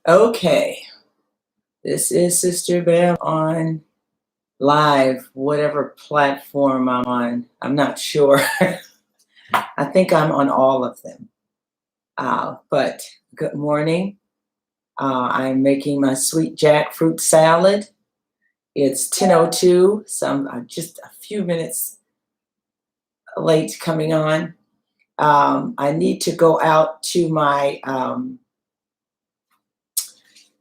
Okay, this is Sister Bev on live, whatever platform I'm on. I'm not sure. I think I'm on all of them. But good morning. I'm making my sweet jackfruit salad. It's 10:02, so I'm just a few minutes late coming on. I need to go out to my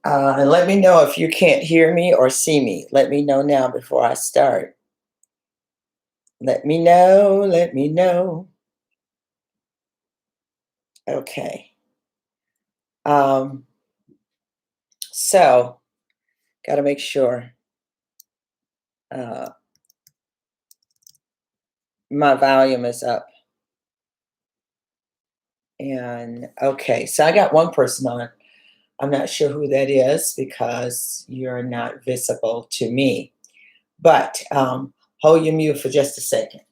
let me know if you can't hear me or see me. Let me know now before I start. Let me know. Let me know. Okay. Um, so, got to make sure uh, my volume is up. And okay, so I got one person on. I'm not sure who that is because you're not visible to me. But hold your mute for just a second.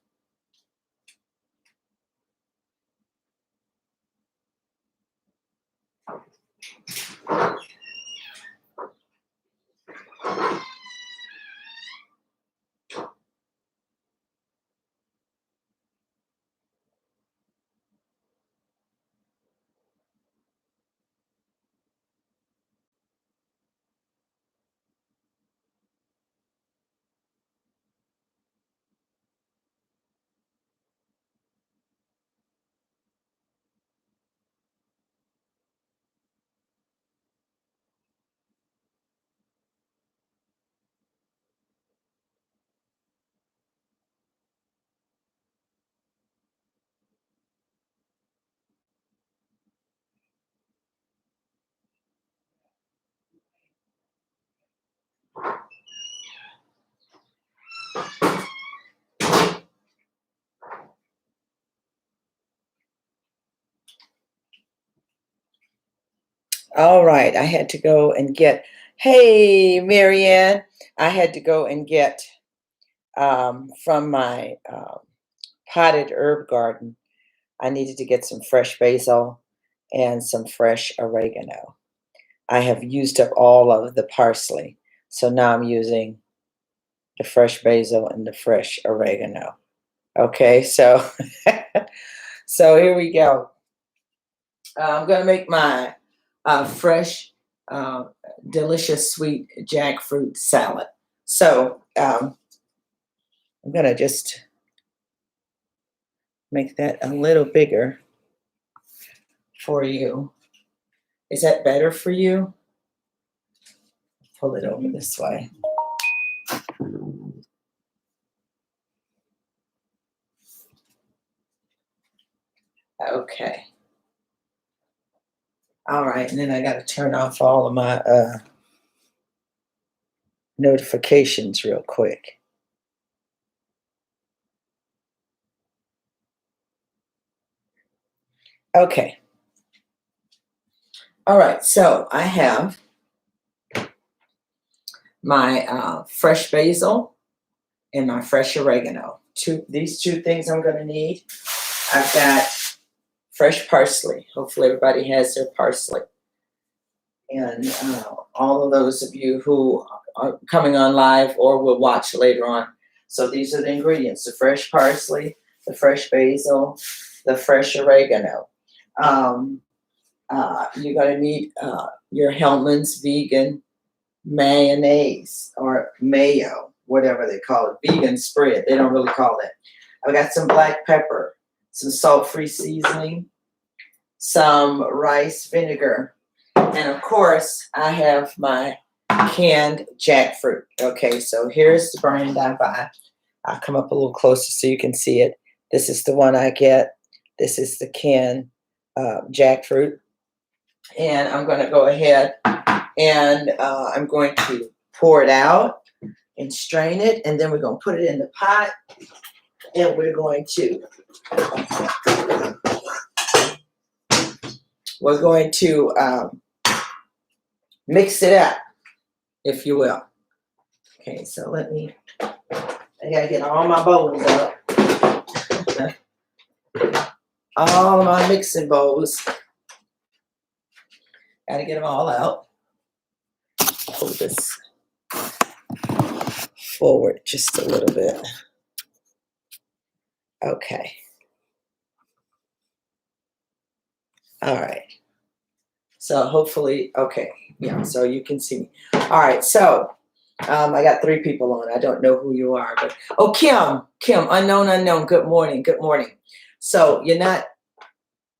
All right, I had to go and get, hey, Marianne, I had to go and get from my potted herb garden. I needed to get some fresh basil and some fresh oregano. I have used up all of the parsley, so now I'm using the fresh basil and the fresh oregano. Okay, so so here we go. I'm gonna make my fresh, uh, delicious sweet jackfruit salad. So I'm gonna just make that a little bigger for you. Is that better for you? Pull it over this way. Okay. All right, and then I got to turn off all of my notifications real quick. Okay. All right, so I have my fresh basil and my fresh oregano. These two things I'm going to need. I've got fresh parsley. Hopefully everybody has their parsley. And all of those of you who are coming on live or will watch later on. So these are the ingredients: the fresh parsley, the fresh basil, the fresh oregano. You're going to need your Hellman's vegan mayonnaise or mayo, whatever they call it, vegan spread. They don't really call it. I've got some black pepper, some salt-free seasoning, some rice vinegar, and of course, I have my canned jackfruit. Okay, so here's the brand I buy. I'll come up a little closer so you can see it. This is the one I get. This is the canned jackfruit. And I'm going to go ahead and I'm going to pour it out and strain it. And then we're going to put it in the pot. And we're going to mix it up, if you will. Okay, so I gotta get all my bowls up. All my mixing bowls. Gotta get them all out. pull this forward just a little bit. Okay. All right. So hopefully, okay. Yeah, so you can see me. All right, so I got 3 people on. I don't know who you are, but oh, Kim, unknown. Good morning. So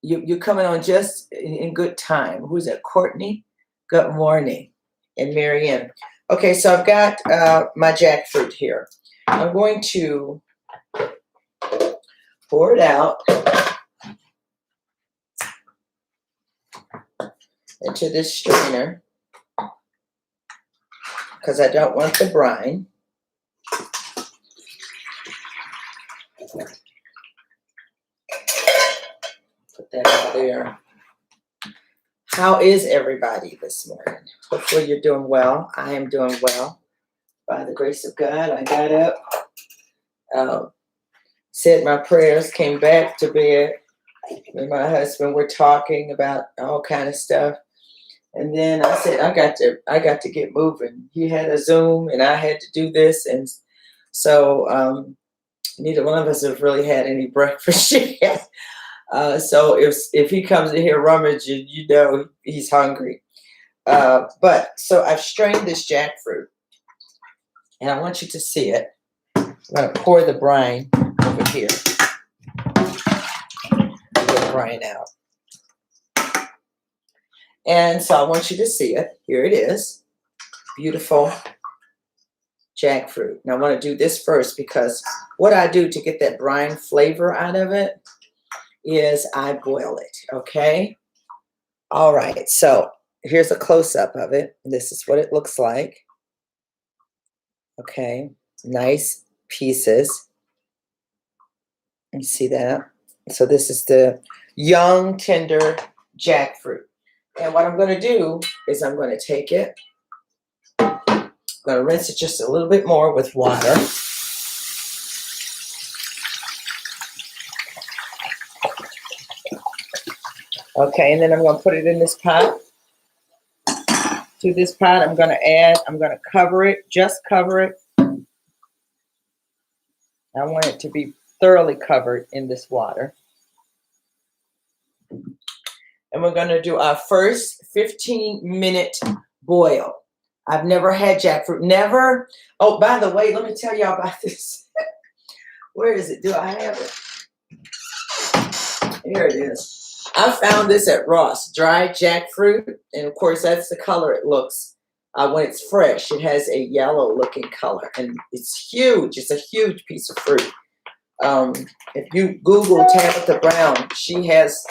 you're coming on just in good time. Who's that? Courtney. Good morning, and Marianne. Okay, so I've got my jackfruit here. I'm going to pour it out into this strainer because I don't want the brine. Put that out there. How is everybody this morning? Hopefully you're doing well. I am doing well. By the grace of God, I got up, said my prayers, came back to bed. Me and my husband were talking about all kind of stuff. And then I said, I got to get moving. He had a Zoom and I had to do this. And so neither one of us have really had any breakfast yet. So if he comes in here rummaging, you know he's hungry. But so I've strained this jackfruit and I want you to see it. I'm going to pour the brine over here. Get the brine out. And so I want you to see it. Here it is. Beautiful jackfruit. Now I want to do this first because what I do to get that brine flavor out of it is I boil it, okay? All right, so here's a close-up of it. This is what it looks like. Okay, nice pieces. You see that? So this is the young, tender jackfruit. And what I'm going to do is I'm going to take it. I'm going to rinse it just a little bit more with water. Okay, and then I'm going to put it in this pot. To this pot, I'm going to cover it, just cover it. I want it to be thoroughly covered in this water. And we're going to do our first 15-minute boil. I've never had jackfruit. Never. Oh, by the way, let me tell y'all about this. Where is it? Do I have it? Here it is. I found this at Ross, dried jackfruit. And, of course, that's the color it looks when it's fresh. It has a yellow-looking color. And it's huge. It's a huge piece of fruit. If you Google Tabitha Brown, she has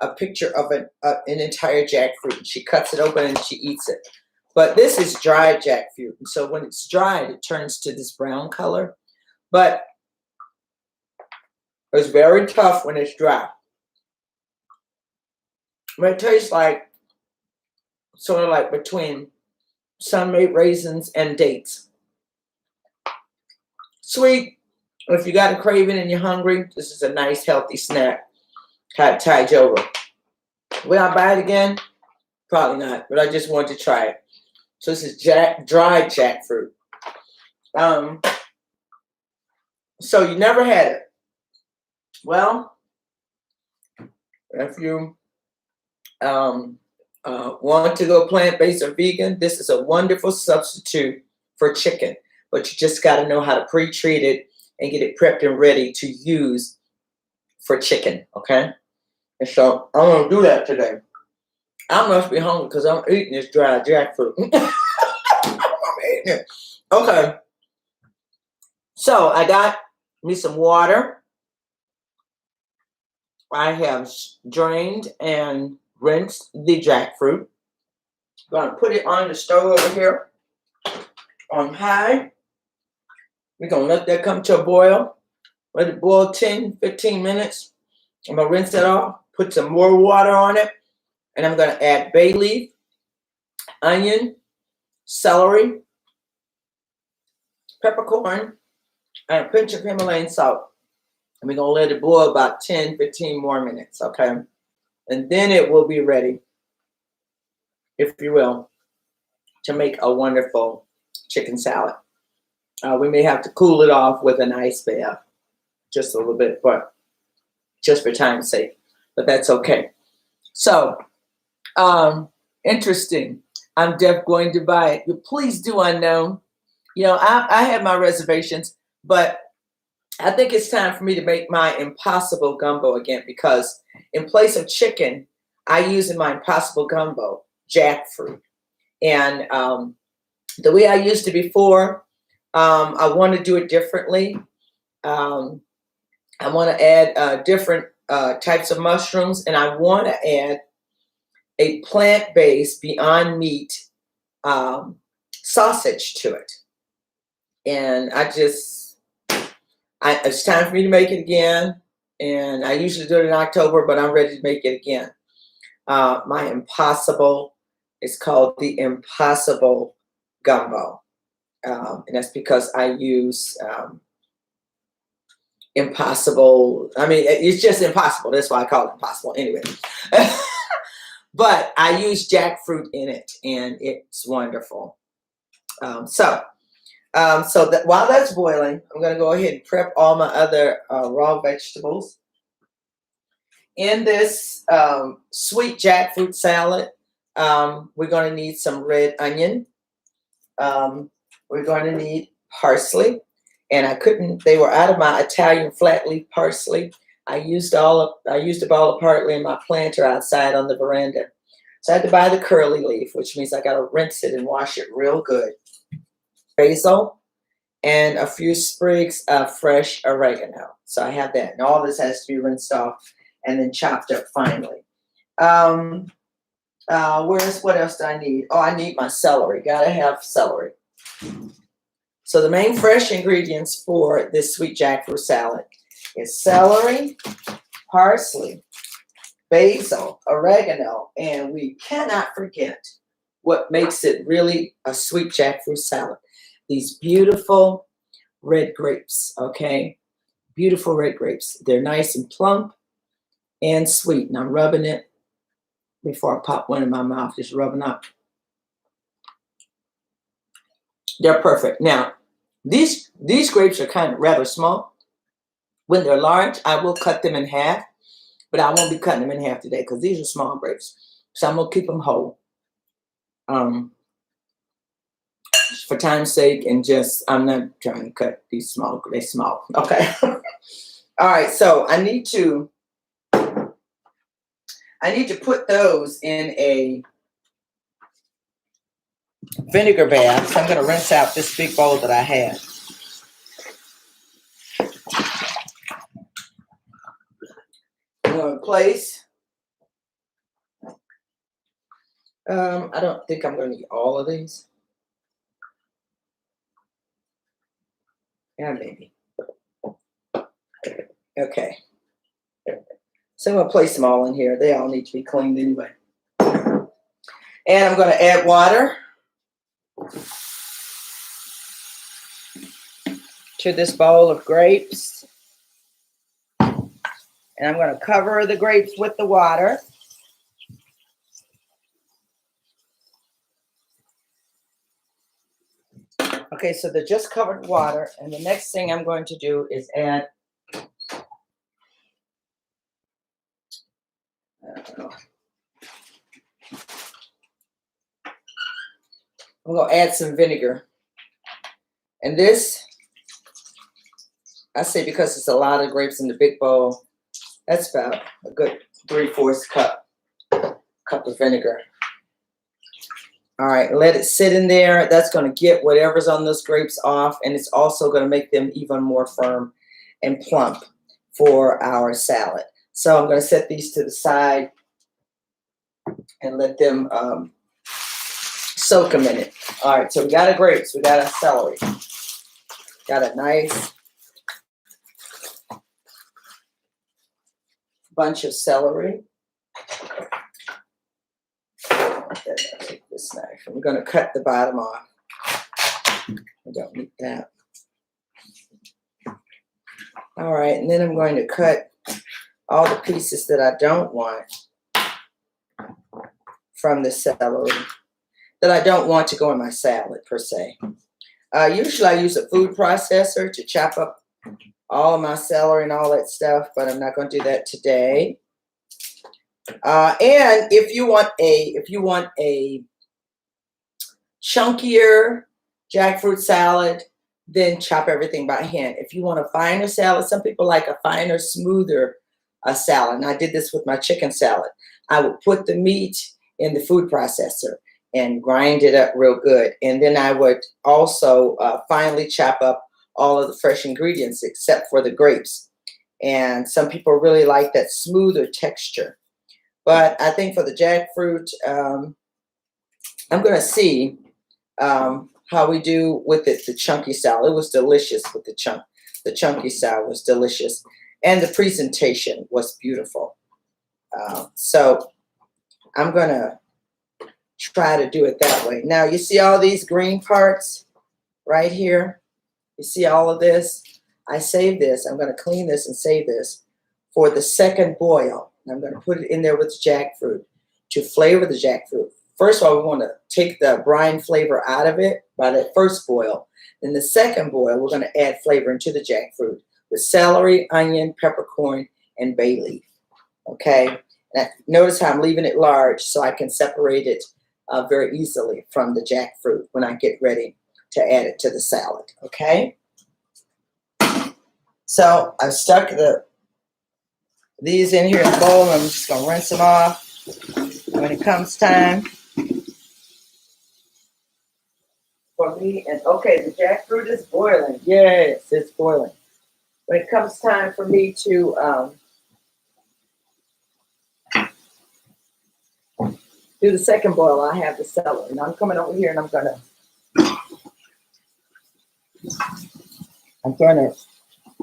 a picture of an entire jackfruit. She cuts it open and she eats it. But this is dried jackfruit. And so when it's dried, it turns to this brown color. But it's very tough when it's dry. But it tastes like sort of like between sun-made raisins and dates. Sweet. If you got a craving and you're hungry, this is a nice healthy snack. Tide you over. Will I buy it again? Probably not, but I just wanted to try it. So this is dried jackfruit. So you never had it. Well, if you want to go plant-based or vegan, this is a wonderful substitute for chicken. But you just got to know how to pre-treat it and get it prepped and ready to use for chicken, okay? And so I'm going to do that today. I must be hungry because I'm eating this dried jackfruit. I'm eating it. Okay. So I got me some water. I have drained and rinsed the jackfruit. I'm going to put it on the stove over here on high. We're going to let that come to a boil. Let it boil 10, 15 minutes. I'm going to rinse it off, put some more water on it, and I'm going to add bay leaf, onion, celery, peppercorn, and a pinch of Himalayan salt. And we're going to let it boil about 10, 15 more minutes, okay? And then it will be ready, if you will. to make a wonderful chicken salad. We may have to cool it off with an ice bath just a little bit, but just for time's sake, but that's okay. So, interesting. I'm definitely going to buy it. You please do unknown. You know, I have my reservations, but I think it's time for me to make my impossible gumbo again, because in place of chicken, I use in my impossible gumbo jackfruit. And the way I used it before, I want to do it differently. I want to add different types of mushrooms, and I want to add a plant-based Beyond Meat sausage to it. And it's time for me to make it again. And I usually do it in October, but I'm ready to make it again. My impossible is called the Impossible Gumbo. And that's because I use impossible. I mean, it's just impossible. That's why I call it impossible anyway. But I use jackfruit in it, and it's wonderful. So that while that's boiling, I'm going to go ahead and prep all my other raw vegetables. In this sweet jackfruit salad, we're going to need some red onion. We're going to need parsley. And they were out of my Italian flat leaf parsley. I used a ball of parsley in my planter outside on the veranda. So I had to buy the curly leaf, which means I got to rinse it and wash it real good. Basil and a few sprigs of fresh oregano. So I have that. And all this has to be rinsed off and then chopped up finely. What else do I need? Oh, I need my celery. Got to have celery. So the main fresh ingredients for this sweet jackfruit salad is celery, parsley, basil, oregano, and we cannot forget what makes it really a sweet jackfruit salad. These beautiful red grapes, okay? Beautiful red grapes. They're nice and plump and sweet. And I'm rubbing it before I pop one in my mouth, just rubbing up. They're perfect. Now, these grapes are kind of rather small. When they're large, I will cut them in half, but I won't be cutting them in half today because these are small grapes. So I'm going to keep them whole. For time's sake, and I'm not trying to cut these small. They're small. Okay. All right. So I need to put those in a vinegar bath. So I'm going to rinse out this big bowl that I had. I'm going to place. I don't think I'm going to need all of these. Yeah, maybe. Okay. So I'm going to place them all in here. They all need to be cleaned anyway. And I'm going to add water to this bowl of grapes. And I'm going to cover the grapes with the water. Okay, so they're just covered with water. And the next thing I'm going to do is add I'm going to add some vinegar. And this, I say because it's a lot of grapes in the big bowl, that's about a good 3/4 cup of vinegar. All right, let it sit in there. That's going to get whatever's on those grapes off, and it's also going to make them even more firm and plump for our salad. So I'm going to set these to the side and let them soak a minute. All right, so we got our grapes, we got our celery, got a nice bunch of celery. Take this knife. I'm going to cut the bottom off. I don't need that. All right, and then I'm going to cut all the pieces that I don't want from the celery. that I don't want to go in my salad per se. Usually I use a food processor to chop up all of my celery and all that stuff, but I'm not going to do that today. And if you want a chunkier jackfruit salad, then chop everything by hand. If you want a finer salad, some people like a finer, smoother salad. And I did this with my chicken salad. I would put the meat in the food processor and grind it up real good. And then I would also finely chop up all of the fresh ingredients except for the grapes. And some people really like that smoother texture. But I think for the jackfruit, I'm going to see how we do with it, the chunky salad. It was delicious with the chunky salad was delicious. And the presentation was beautiful. So I'm going to try to do it that way. Now, you see all these green parts right here? You see all of this? I saved this. I'm going to clean this and save this for the second boil. I'm going to put it in there with the jackfruit to flavor the jackfruit. First of all, we want to take the brine flavor out of it by that first boil. Then the second boil, we're going to add flavor into the jackfruit with celery, onion, peppercorn, and bay leaf. Okay? Now, notice how I'm leaving it large so I can separate it very easily from the jackfruit when I get ready to add it to the salad. Okay? So I've stuck these in here in the bowl. I'm just going to rinse them off. When it comes time for me, and okay, the jackfruit is boiling. Yes, it's boiling. When it comes time for me to do the second boil, I have the celery. And I'm coming over here and I'm gonna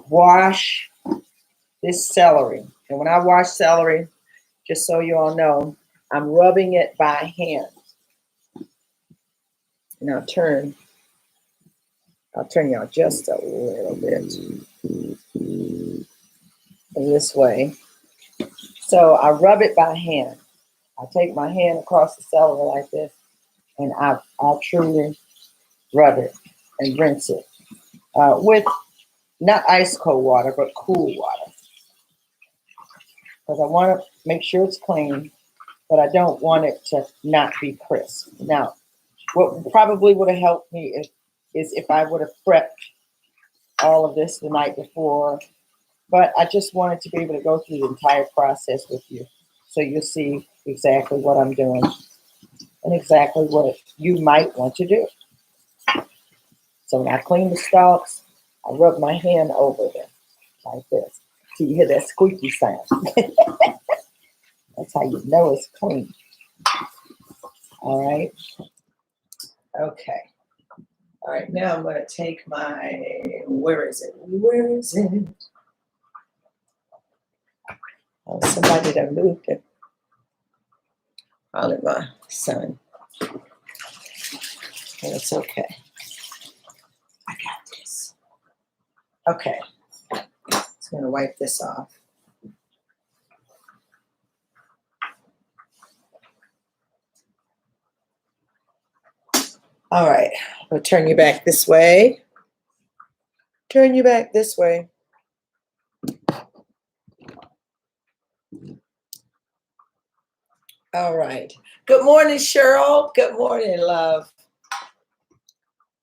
wash this celery. And when I wash celery, just so you all know, I'm rubbing it by hand. And I'll turn y'all just a little bit this way. So I rub it by hand. I take my hand across the celery like this, and I truly rub it and rinse it with not ice cold water, but cool water. Because I want to make sure it's clean, but I don't want it to not be crisp. Now, what probably would have helped me is if I would have prepped all of this the night before, but I just wanted to be able to go through the entire process with you so you'll see exactly what I'm doing and exactly what you might want to do. So when I clean the stalks, I rub my hand over them like this. So you hear that squeaky sound. That's how you know it's clean. All right. Okay. All right. Now I'm going to take where is it? Oh, somebody that moved it. Probably my son. It's okay. I got this. Okay. Just going to wipe this off. All right. I'll turn you back this way. Turn you back this way. All right. Good morning, Cheryl. Good morning, love.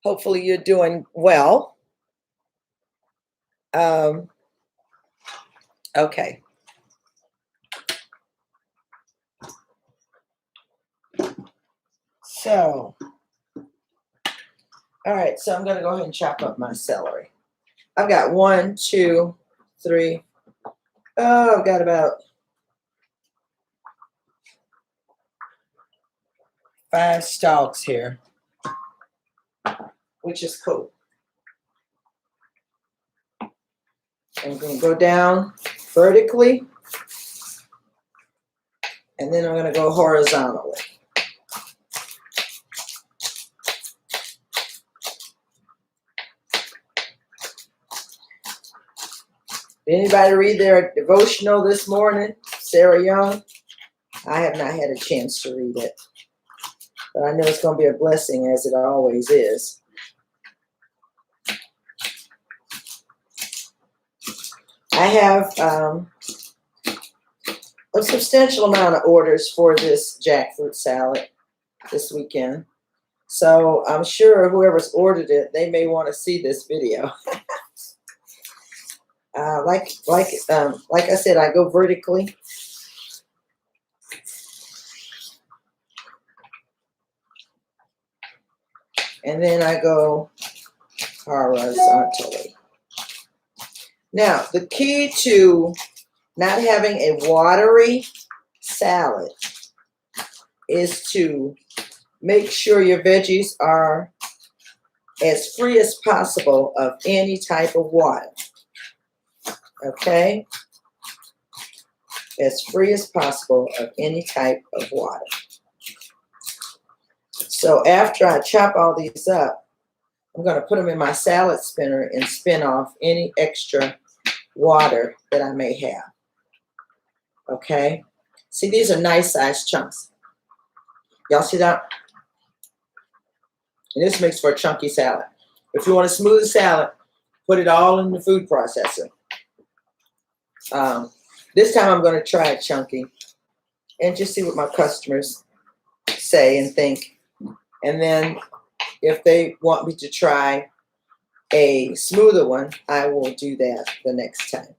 Hopefully you're doing well. Okay. So, all right. So I'm going to go ahead and chop up my celery. I've got 1, 2, 3. Oh, I've got about 5 stalks here, which is cool. I'm going to go down vertically, and then I'm going to go horizontally. Did anybody read their devotional this morning? Sarah Young? I have not had a chance to read it. But I know it's going to be a blessing, as it always is. I have a substantial amount of orders for this jackfruit salad this weekend. So I'm sure whoever's ordered it, they may want to see this video. Like I said, I go vertically. And then I go horizontally. Now, the key to not having a watery salad is to make sure your veggies are as free as possible of any type of water. Okay? As free as possible of any type of water. So after I chop all these up, I'm going to put them in my salad spinner and spin off any extra water that I may have. Okay? See, these are nice sized chunks. Y'all see that? And this makes for a chunky salad. If you want a smooth salad, put it all in the food processor. This time I'm going to try it chunky and just see what my customers say and think. And then if they want me to try a smoother one, I will do that the next time.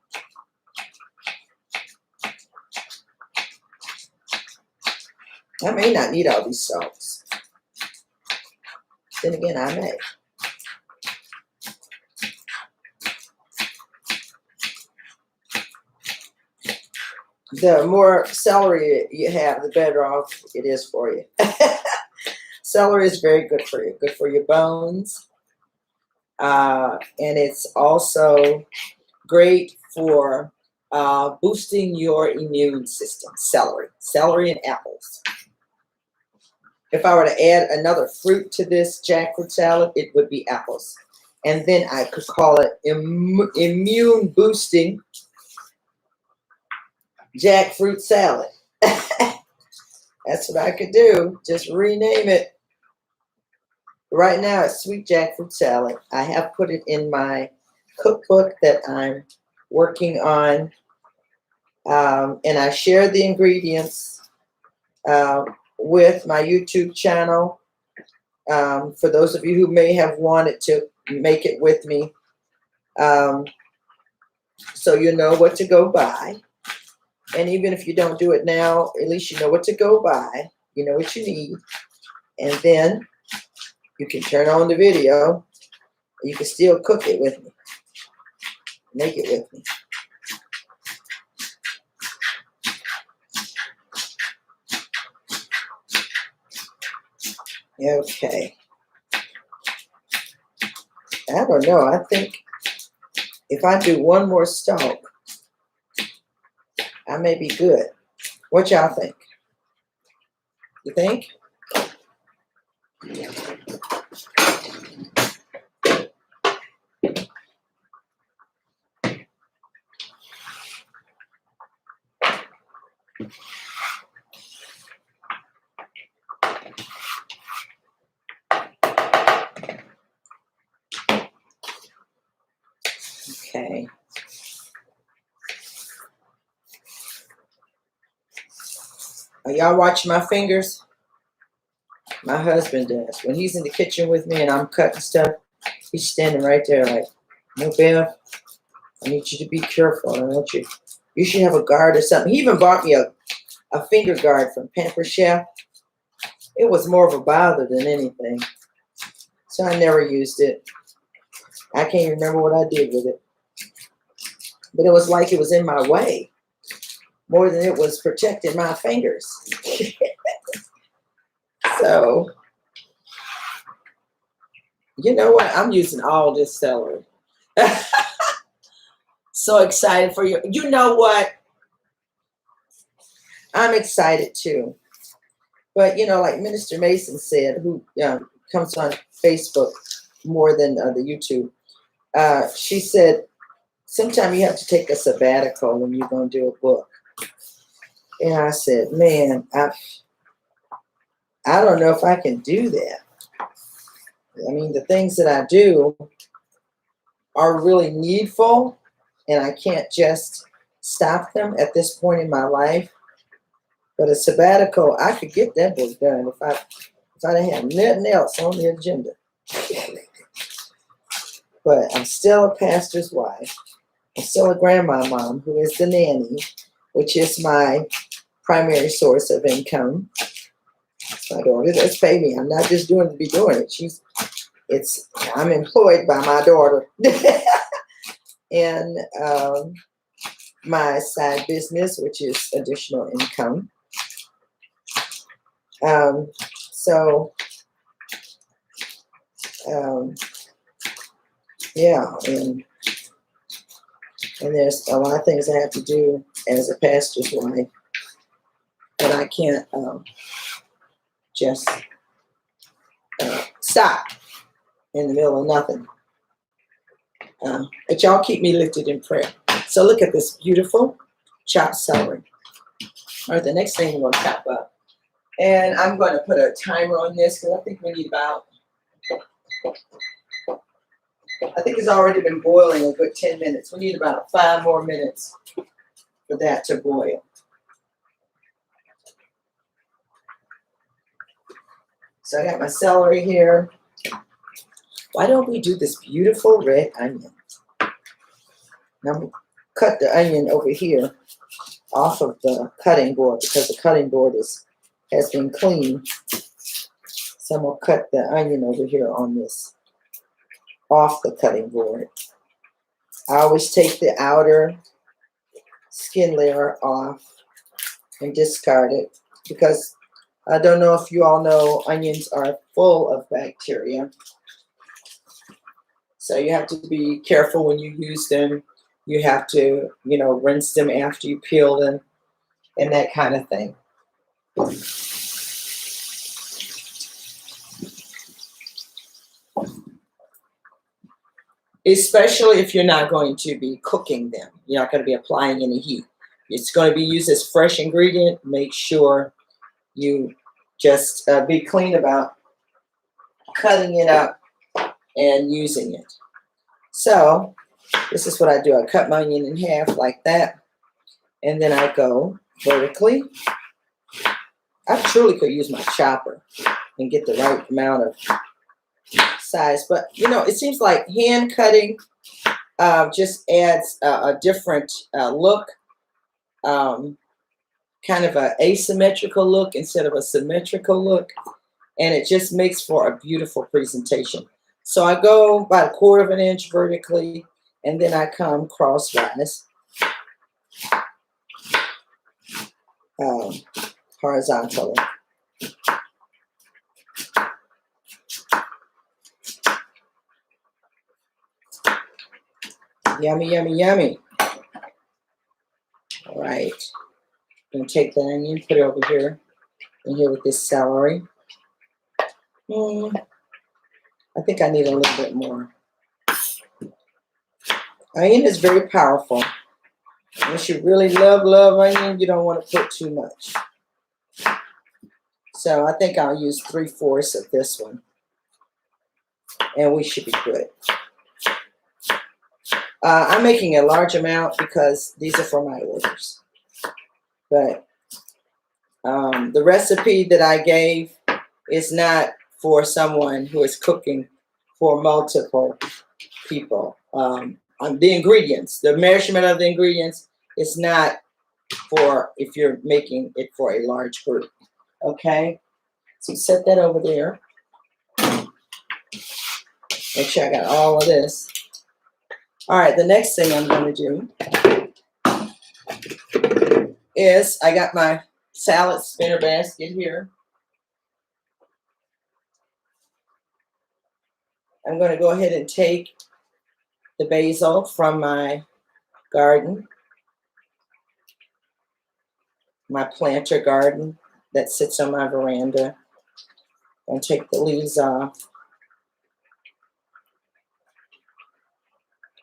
I may not need all these salts. Then again, I may. The more celery you have, the better off it is for you. Celery is very good for you. Good for your bones. And it's also great for boosting your immune system. Celery and apples. If I were to add another fruit to this jackfruit salad, it would be apples. And then I could call it immune boosting jackfruit salad. That's what I could do. Just rename it. Right now it's sweet jackfruit salad. I have put it in my cookbook that I'm working on. And I share the ingredients with my YouTube channel. For those of you who may have wanted to make it with me. So you know what to go buy. And even if you don't do it now, at least you know what to go buy. You know what you need. And then you can turn on the video. You can still cook it with me. Make it with me. Okay. I don't know. I think if I do one more stalk, I may be good. What y'all think? You think? Okay. Are y'all watching my fingers? My husband does. When he's in the kitchen with me and I'm cutting stuff, he's standing right there like, no, Bev, I need you to be careful. I want you. You should have a guard or something. He even bought me a finger guard from Pamper Chef. It was more of a bother than anything. So I never used it. I can't remember what I did with it. But it was like it was in my way more than it was protecting my fingers. So, you know what? I'm using all this celery. So excited for you. You know what? I'm excited too. But, you know, like Minister Mason said, who comes on Facebook more than the YouTube, she said, sometimes you have to take a sabbatical when you're going to do a book. And I said, man, I don't know if I can do that. I mean, the things that I do are really needful, and I can't just stop them at this point in my life. But a sabbatical, I could get that book done if I didn't have nothing else on the agenda. But I'm still a pastor's wife. I'm still a grandma mom who is the nanny, which is my primary source of income. It's my daughter that's paying me. I'm not just doing it to be doing it. I'm employed by my daughter. And my side business, which is additional income. So yeah, and there's a lot of things I have to do as a pastor's wife, but I can't just stop in the middle of nothing. But y'all keep me lifted in prayer. So look at this beautiful chopped celery. All right, the next thing we're going to chop up. And I'm going to put a timer on this because I think we need about, I think it's already been boiling a good 10 minutes. We need about 5 more minutes for that to boil. So I got my celery here. Why don't we do this beautiful red onion? Now I'm going to cut the onion over here off of the cutting board because the cutting board has been cleaned. So I'm going to cut the onion over here on this, off the cutting board. I always take the outer skin layer off and discard it because I don't know if you all know onions are full of bacteria. So you have to be careful when you use them. You have to, rinse them after you peel them and that kind of thing. Especially if you're not going to be cooking them. You're not going to be applying any heat. It's going to be used as fresh ingredient. Make sure you just be clean about cutting it up and using it. So this is what I do. I cut my onion in half like that. And then I go vertically. I truly could use my chopper and get the right amount of size. But, it seems like hand cutting just adds a different look. Kind of an asymmetrical look instead of a symmetrical look. And it just makes for a beautiful presentation. So I go about 1/4 of an inch vertically, and then I come crosswise, horizontally. Yummy, yummy, yummy. All right. I'm going to take the onion, put it over here, and here with this celery. I think I need a little bit more. Onion is very powerful. Unless you really love onion, you don't want to put too much. So I think I'll use 3/4 of this one. And we should be good. I'm making a large amount because these are for my orders. But the recipe that I gave is not for someone who is cooking for multiple people. The ingredients, the measurement of the ingredients is not for if you're making it for a large group. Okay? So set that over there. Make sure I got all of this. All right, the next thing I'm going to do is I got my salad spinner basket here. I'm going to go ahead and take the basil from my garden, my planter garden that sits on my veranda, and take the leaves off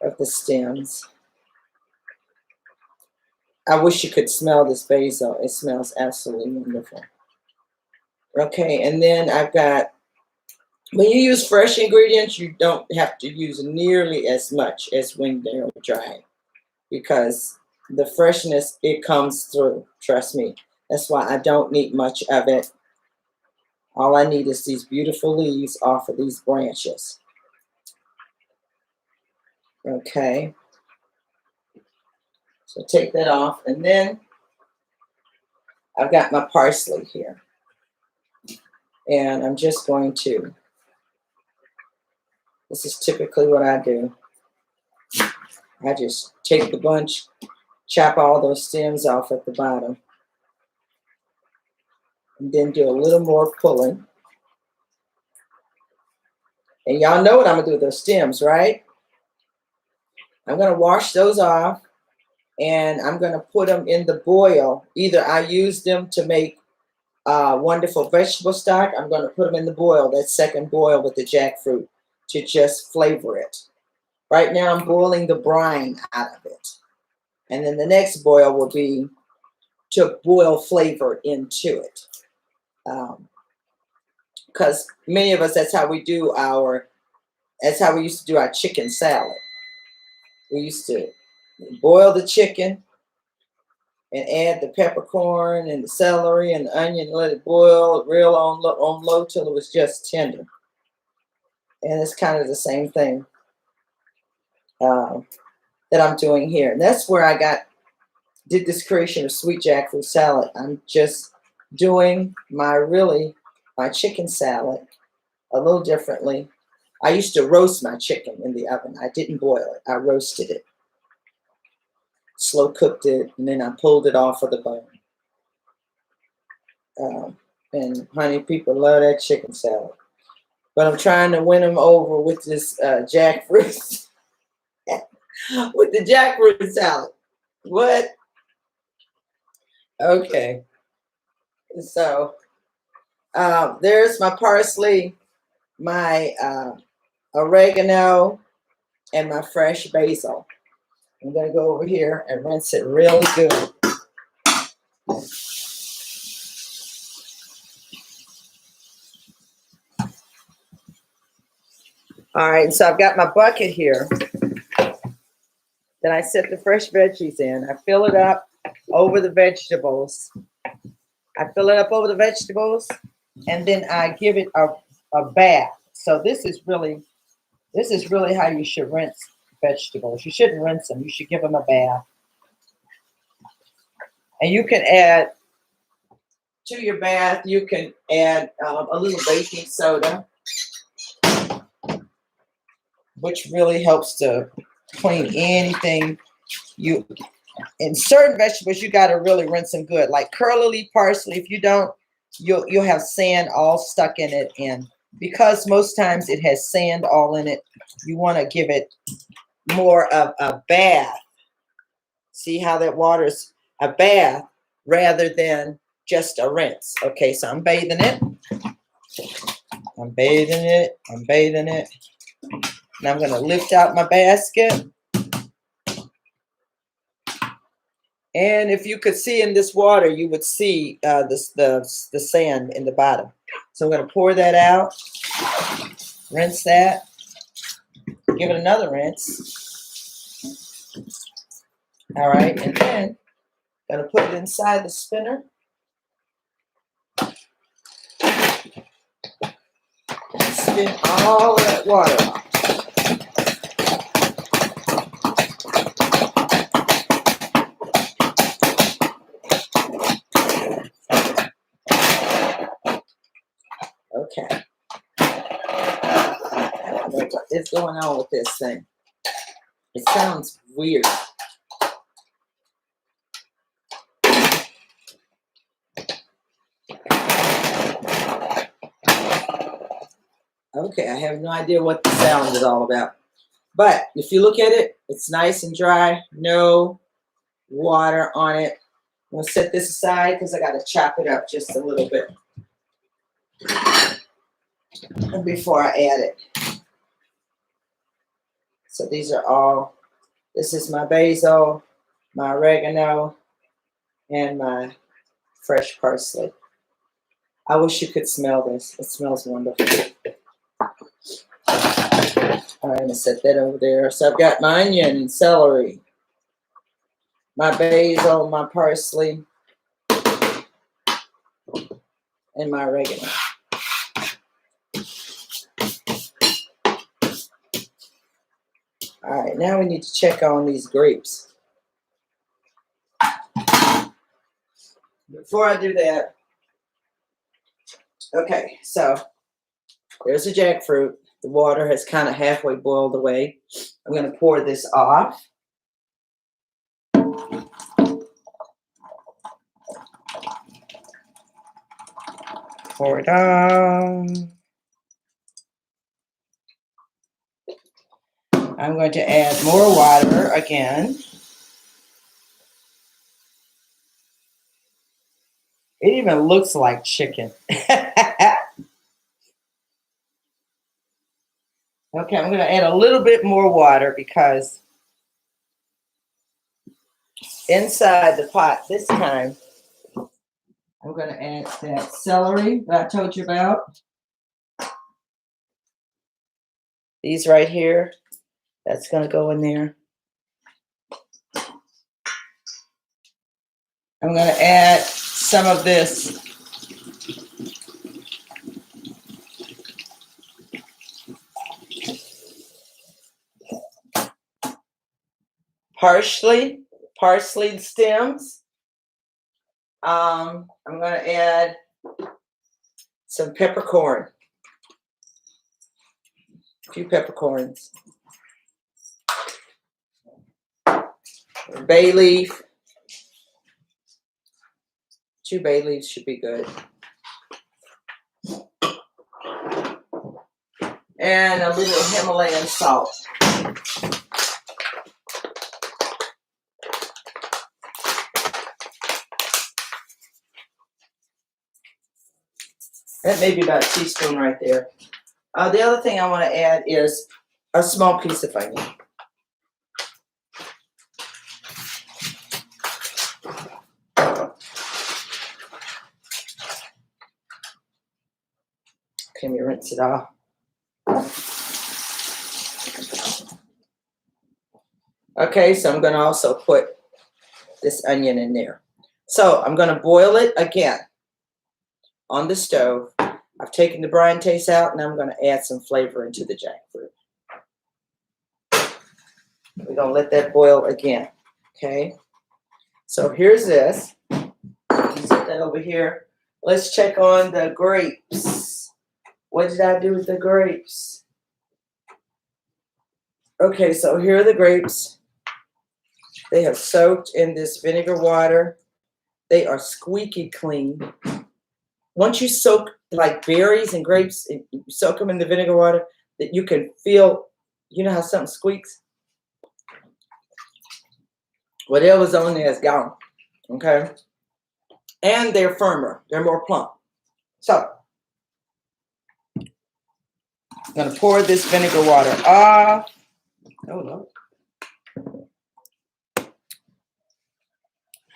of the stems. I wish you could smell this basil. It smells absolutely wonderful. Okay, and then I've got, when you use fresh ingredients, you don't have to use nearly as much as when they're dry, because the freshness, it comes through. Trust me. That's why I don't need much of it. All I need is these beautiful leaves off of these branches. Okay. So take that off, and then I've got my parsley here. And I'm just going to, this is typically what I do. I just take the bunch, chop all those stems off at the bottom, and then do a little more pulling. And y'all know what I'm gonna do with those stems, right? I'm gonna wash those off, and I'm gonna put them in the boil. Either I use them to make wonderful vegetable stock. I'm gonna put them in the boil, that second boil with the jackfruit, to just flavor it. Right now I'm boiling the brine out of it. And then the next boil will be to boil flavor into it. Because many of us, that's how we used to do our chicken salad. We used to boil the chicken and add the peppercorn and the celery and the onion, and let it boil real on low till it was just tender. And it's kind of the same thing that I'm doing here. And that's where I did this creation of sweet jackfruit salad. I'm just doing my chicken salad a little differently. I used to roast my chicken in the oven. I didn't boil it. I roasted it, slow cooked it, and then I pulled it off of the bone. And honey, people love that chicken salad. But I'm trying to win them over with this jackfruit, with the jackfruit salad. What? Okay. So there's my parsley, my oregano, and my fresh basil. I'm going to go over here and rinse it really good. All right, so I've got my bucket here that I set the fresh veggies in. I fill it up over the vegetables. And then I give it a bath. So this is really how you should rinse vegetables. You shouldn't rinse them. You should give them a bath. And you can add to your bath, you can add a little baking soda, which really helps to clean anything. In certain vegetables, you got to really rinse them good. Like curly parsley, if you don't, you'll have sand all stuck in it. And because most times it has sand all in it, you want to give it more of a bath. See how that water's a bath rather than just a rinse. Okay, so I'm bathing it. I'm bathing it. And I'm going to lift out my basket. And if you could see in this water, you would see the sand in the bottom. So I'm going to pour that out, rinse that, give it another rinse. All right, and then I'm going to put it inside the spinner. Spin all of that water off. Okay. I don't know what is going on with this thing. It sounds weird. Okay, I have no idea what the sound is all about. But if you look at it, it's nice and dry. No water on it. I'm going to set this aside because I got to chop it up just a little bit before I add it. So this is my basil, my oregano, and my fresh parsley. I wish you could smell this. It smells wonderful. All right, I'm going to set that over there. So I've got my onion, celery, my basil, my parsley, and my oregano. All right, now we need to check on these grapes. Before I do that, okay, so there's the jackfruit. The water has kind of halfway boiled away. I'm going to pour this off. Pour it on. I'm going to add more water again. It even looks like chicken. Okay, I'm going to add a little bit more water because inside the pot this time, I'm going to add that celery that I told you about. These right here, that's going to go in there. I'm going to add some of this parsley stems. I'm going to add some peppercorn, a few peppercorns, bay leaf. 2 bay leaves should be good. And a little Himalayan salt. That may be about a teaspoon right there. The other thing I want to add is a small piece of onion. Okay, let me rinse it off. Okay, so I'm going to also put this onion in there. So I'm going to boil it again on the stove. I've taken the brine taste out, and I'm going to add some flavor into the jackfruit. We're going to let that boil again, okay? So here's this. Set that over here. Let's check on the grapes. What did I do with the grapes? Okay, so here are the grapes. They have soaked in this vinegar water. They are squeaky clean. Once you soak like berries and grapes, and you soak them in the vinegar water, that you can feel, you know how something squeaks? Whatever's on there is gone, okay? And they're firmer. They're more plump. So, I'm going to pour this vinegar water off. Hold on.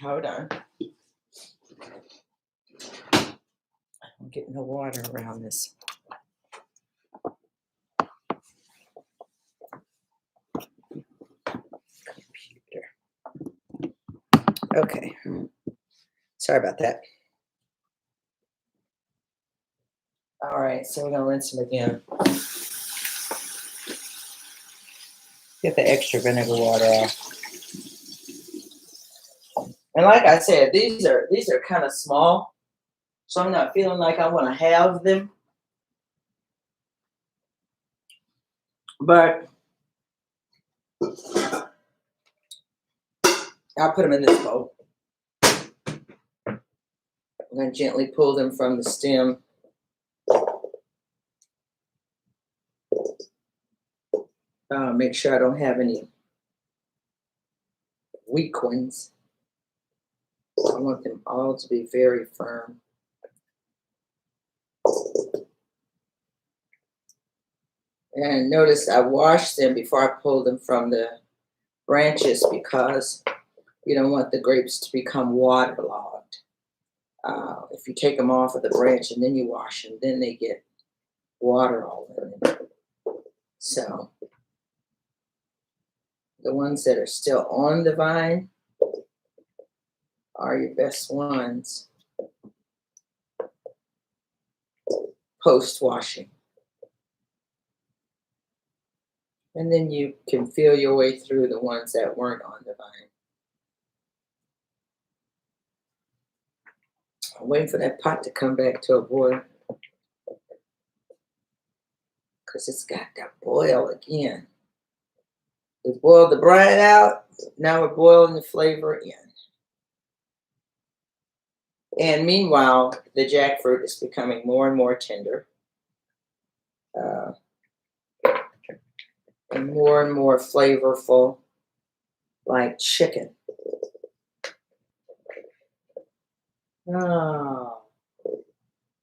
Hold on. I'm getting the water around this. Computer. Okay. Sorry about that. All right, so we're going to rinse them again. Get the extra vinegar water off. And like I said, these are kind of small, so I'm not feeling like I want to have them. But I'll put them in this bowl. I'm going to gently pull them from the stem. Make sure I don't have any weak ones. I want them all to be very firm. And notice I washed them before I pulled them from the branches because you don't want the grapes to become waterlogged. If you take them off of the branch and then you wash them, then they get water all in them. So the ones that are still on the vine are your best ones post-washing. And then you can feel your way through the ones that weren't on the vine. I'm waiting for that pot to come back to a boil, because it's got to boil again. We boiled the brine out. Now we're boiling the flavor in. And meanwhile, the jackfruit is becoming more and more tender. And more flavorful, like chicken. Oh,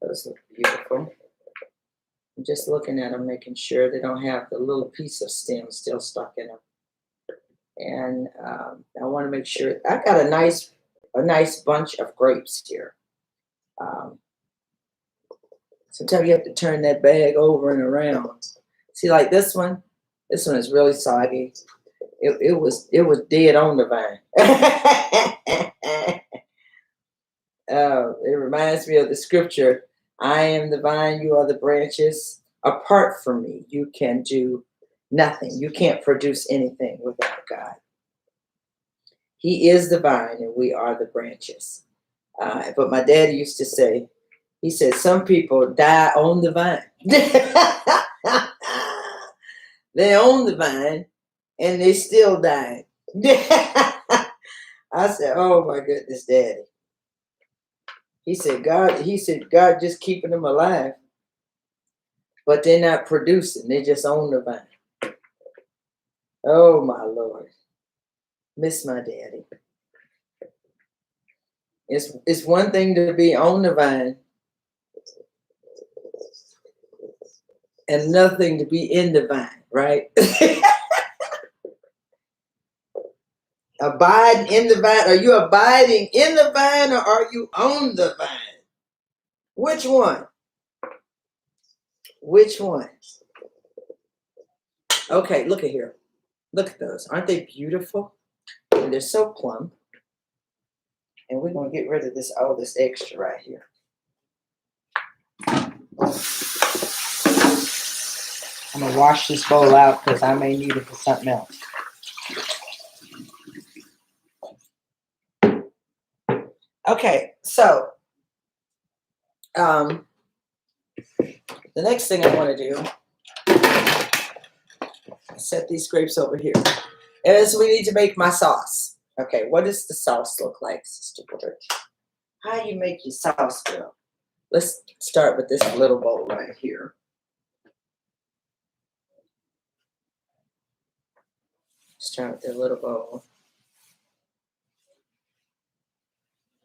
those look beautiful. I'm just looking at them, making sure they don't have the little piece of stem still stuck in them. And I want to make sure I got a nice bunch of grapes here. Sometimes you have to turn that bag over and around. See, like this one is really soggy. It was dead on the vine. It reminds me of the scripture, I am the vine, you are the branches. Apart from me, you can do nothing. You can't produce anything without God. He is the vine and we are the branches. But my daddy used to say, he said, some people die on the vine. They own the vine and they still die. I said, oh my goodness, Daddy. He said, God just keeping them alive. But they're not producing. They just own the vine. Oh my Lord. Miss my daddy. It's one thing to be on the vine and nothing to be in the vine, right? Abide in the vine. Are you abiding in the vine or are you on the vine? Which one? Which one? Okay, look at here. Look at those. Aren't they beautiful? And they're so plump. And we're going to get rid of all this extra right here. I'm going to wash this bowl out because I may need it for something else. Okay, so the next thing I want to do, set these grapes over here, is we need to make my sauce. Okay, what does the sauce look like, Sister Woodard? How do you make your sauce, girl? Let's start with this little bowl right here. Start with the little bowl.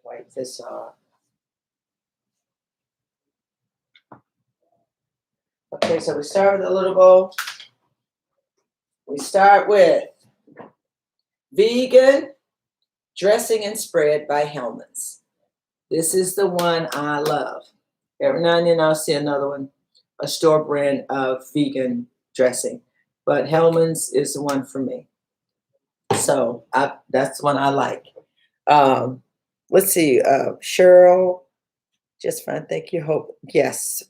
Wipe this off. Okay, so we start with a little bowl. We start with Vegan Dressing and Spread by Hellmann's. This is the one I love. Every now and then I'll see another one, a store brand of vegan dressing. But Hellmann's is the one for me. So that's the one I like. Let's see, Cheryl, just fine, thank you, Hope. Yes.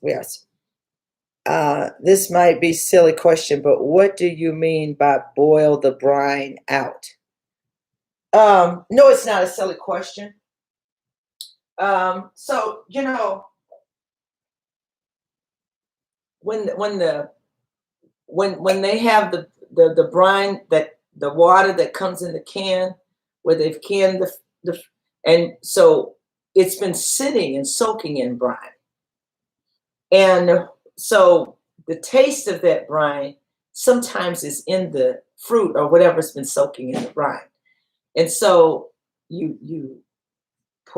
This might be a silly question, but what do you mean by boil the brine out? No, it's not a silly question. So, you know, when they have the brine, that the water that comes in the can where they've canned and so it's been sitting and soaking in brine. And so the taste of that brine sometimes is in the fruit or whatever's been soaking in the brine. And so you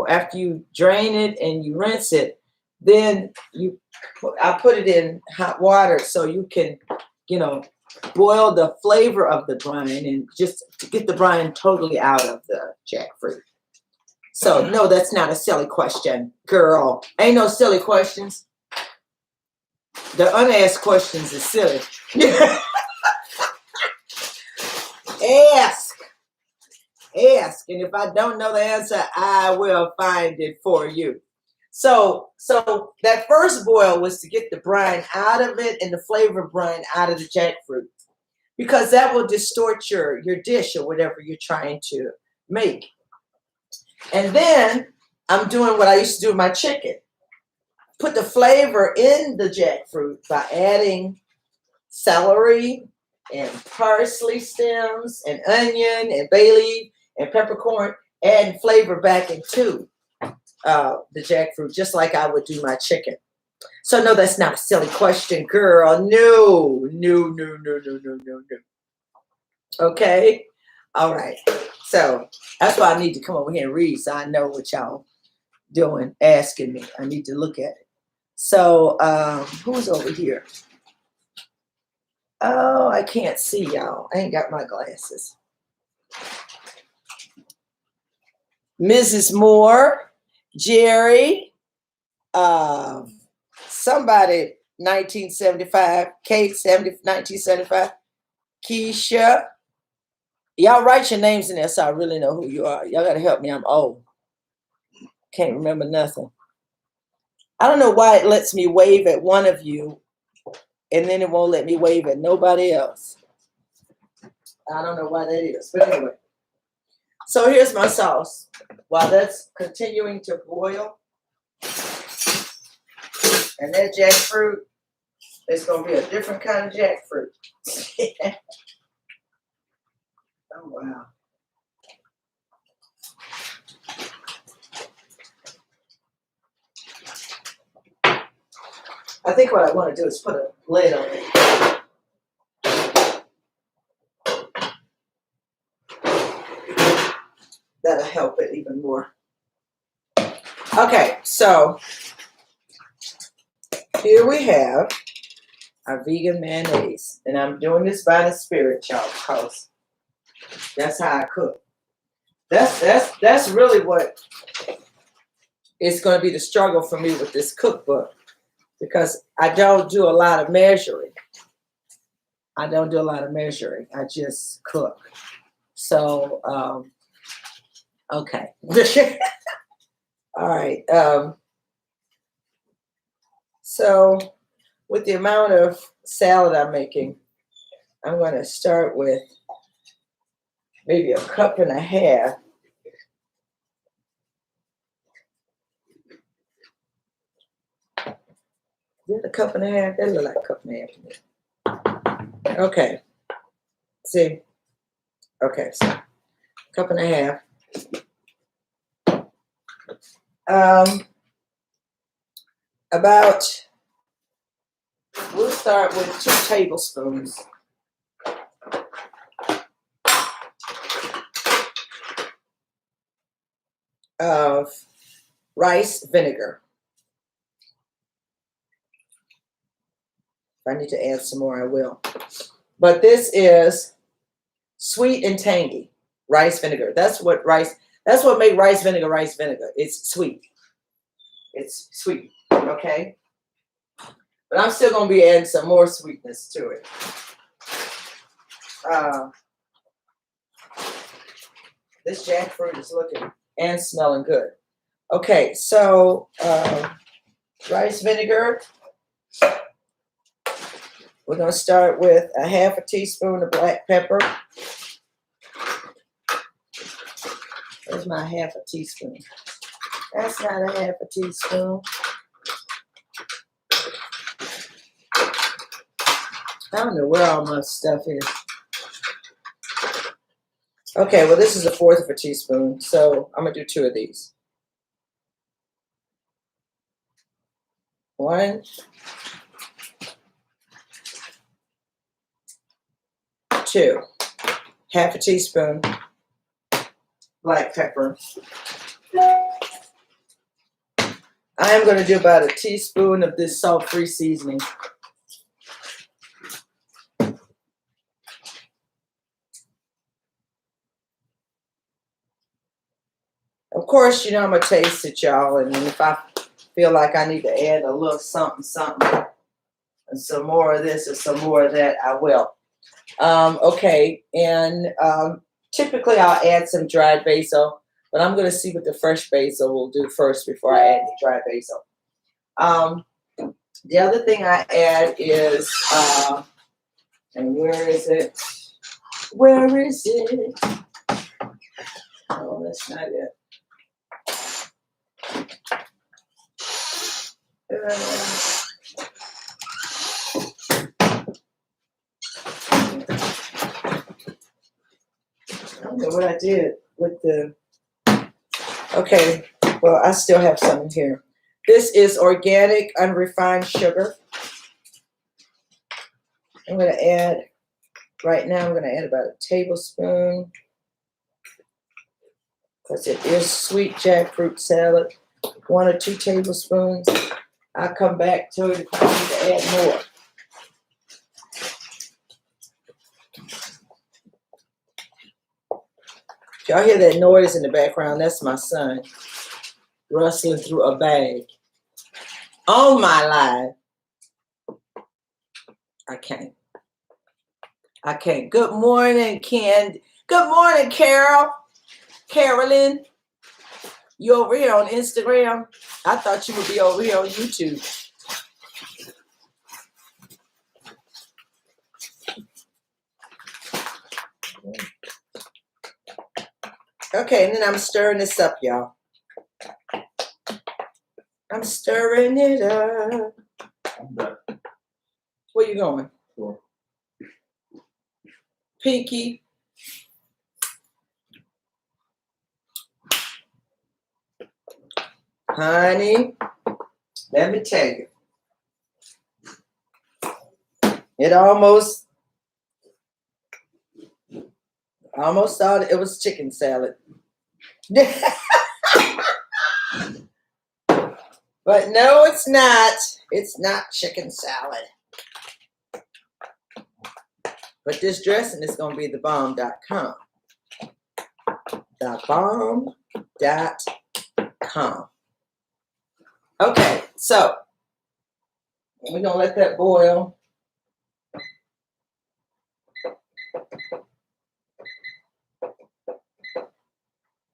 after you drain it and you rinse it, then I put it in hot water so you can, boil the flavor of the brine and just to get the brine totally out of the jackfruit. So no, that's not a silly question, girl. Ain't no silly questions. The unasked questions is silly. Ask. Ask. And if I don't know the answer, I will find it for you. So that first boil was to get the brine out of it and the flavor brine out of the jackfruit, because that will distort your dish or whatever you're trying to make. And then I'm doing what I used to do with my chicken. Put the flavor in the jackfruit by adding celery and parsley stems and onion and bay leaf and peppercorn, adding flavor back into the jackfruit, just like I would do my chicken. So no, that's not a silly question, girl. No. Okay? All right. So that's why I need to come over here and read so I know what y'all doing, asking me. I need to look at it. So who's over here? Oh, I can't see y'all. I ain't got my glasses. Mrs. Moore, Jerry, somebody 1975, Kate 1975, Keisha. Y'all write your names in there so I really know who you are. Y'all gotta help me. I'm old. Can't remember nothing. I don't know why it lets me wave at one of you and then it won't let me wave at nobody else. I don't know why that is, but anyway. So here's my sauce. While that's continuing to boil, and that jackfruit, it's going to be a different kind of jackfruit. Oh, wow. I think what I want to do is put a lid on it. That'll help it even more. Okay, so here we have our vegan mayonnaise. And I'm doing this by the spirit, y'all, because that's how I cook. That's really what is going to be the struggle for me with this cookbook, because I don't do a lot of measuring. I just cook. So, okay. All right. So with the amount of salad I'm making, I'm going to start with maybe 1.5 cups. Is it 1.5 cups? That looks like 1.5 cups to me. Okay. See? Okay, so 1.5 cups. We'll start with 2 tablespoons of rice vinegar. If I need to add some more, I will. But this is sweet and tangy rice vinegar. That's what makes rice vinegar. It's sweet. It's sweet, okay? But I'm still going to be adding some more sweetness to it. This jackfruit is looking and smelling good. Okay, so rice vinegar. We're going to start with 1/2 teaspoon of black pepper. There's my 1/2 teaspoon. That's not 1/2 teaspoon. I don't know where all my stuff is. Okay, well, this is 1/4 teaspoon, so I'm going to do 2 of these. 1, 2. 1/2 teaspoon black pepper. I am going to do about 1 teaspoon of this salt-free seasoning. Of course, you know, I'm going to taste it, y'all. And then if I feel like I need to add a little something, and some more of this or some more of that, I will. Okay, and typically I'll add some dried basil, but I'm going to see what the fresh basil will do first before I add the dried basil. The other thing I add is, and where is it? Where is it? Oh, that's not it. I don't know what I did with the. Okay, well, I still have some in here. This is organic unrefined sugar. I'm going to add, right now, I'm going to add about a tablespoon. Because it is sweet jackfruit salad. 1 or 2 tablespoons. I'll come back to it if I need to add more. If y'all hear that noise in the background, that's my son rustling through a bag. Oh my life. I can't. Good morning, Ken. Good morning, Carol. Carolyn. You over here on Instagram? I thought you would be over here on YouTube. Okay, and then I'm stirring this up, y'all. I'm stirring it up. I'm done. Where you going? Sure. Pinky. Honey, let me tell you. It almost thought it was chicken salad. But no, it's not. It's not chicken salad. But this dressing is going to be thebomb.com. Thebomb.com. Okay, so we're going to let that boil.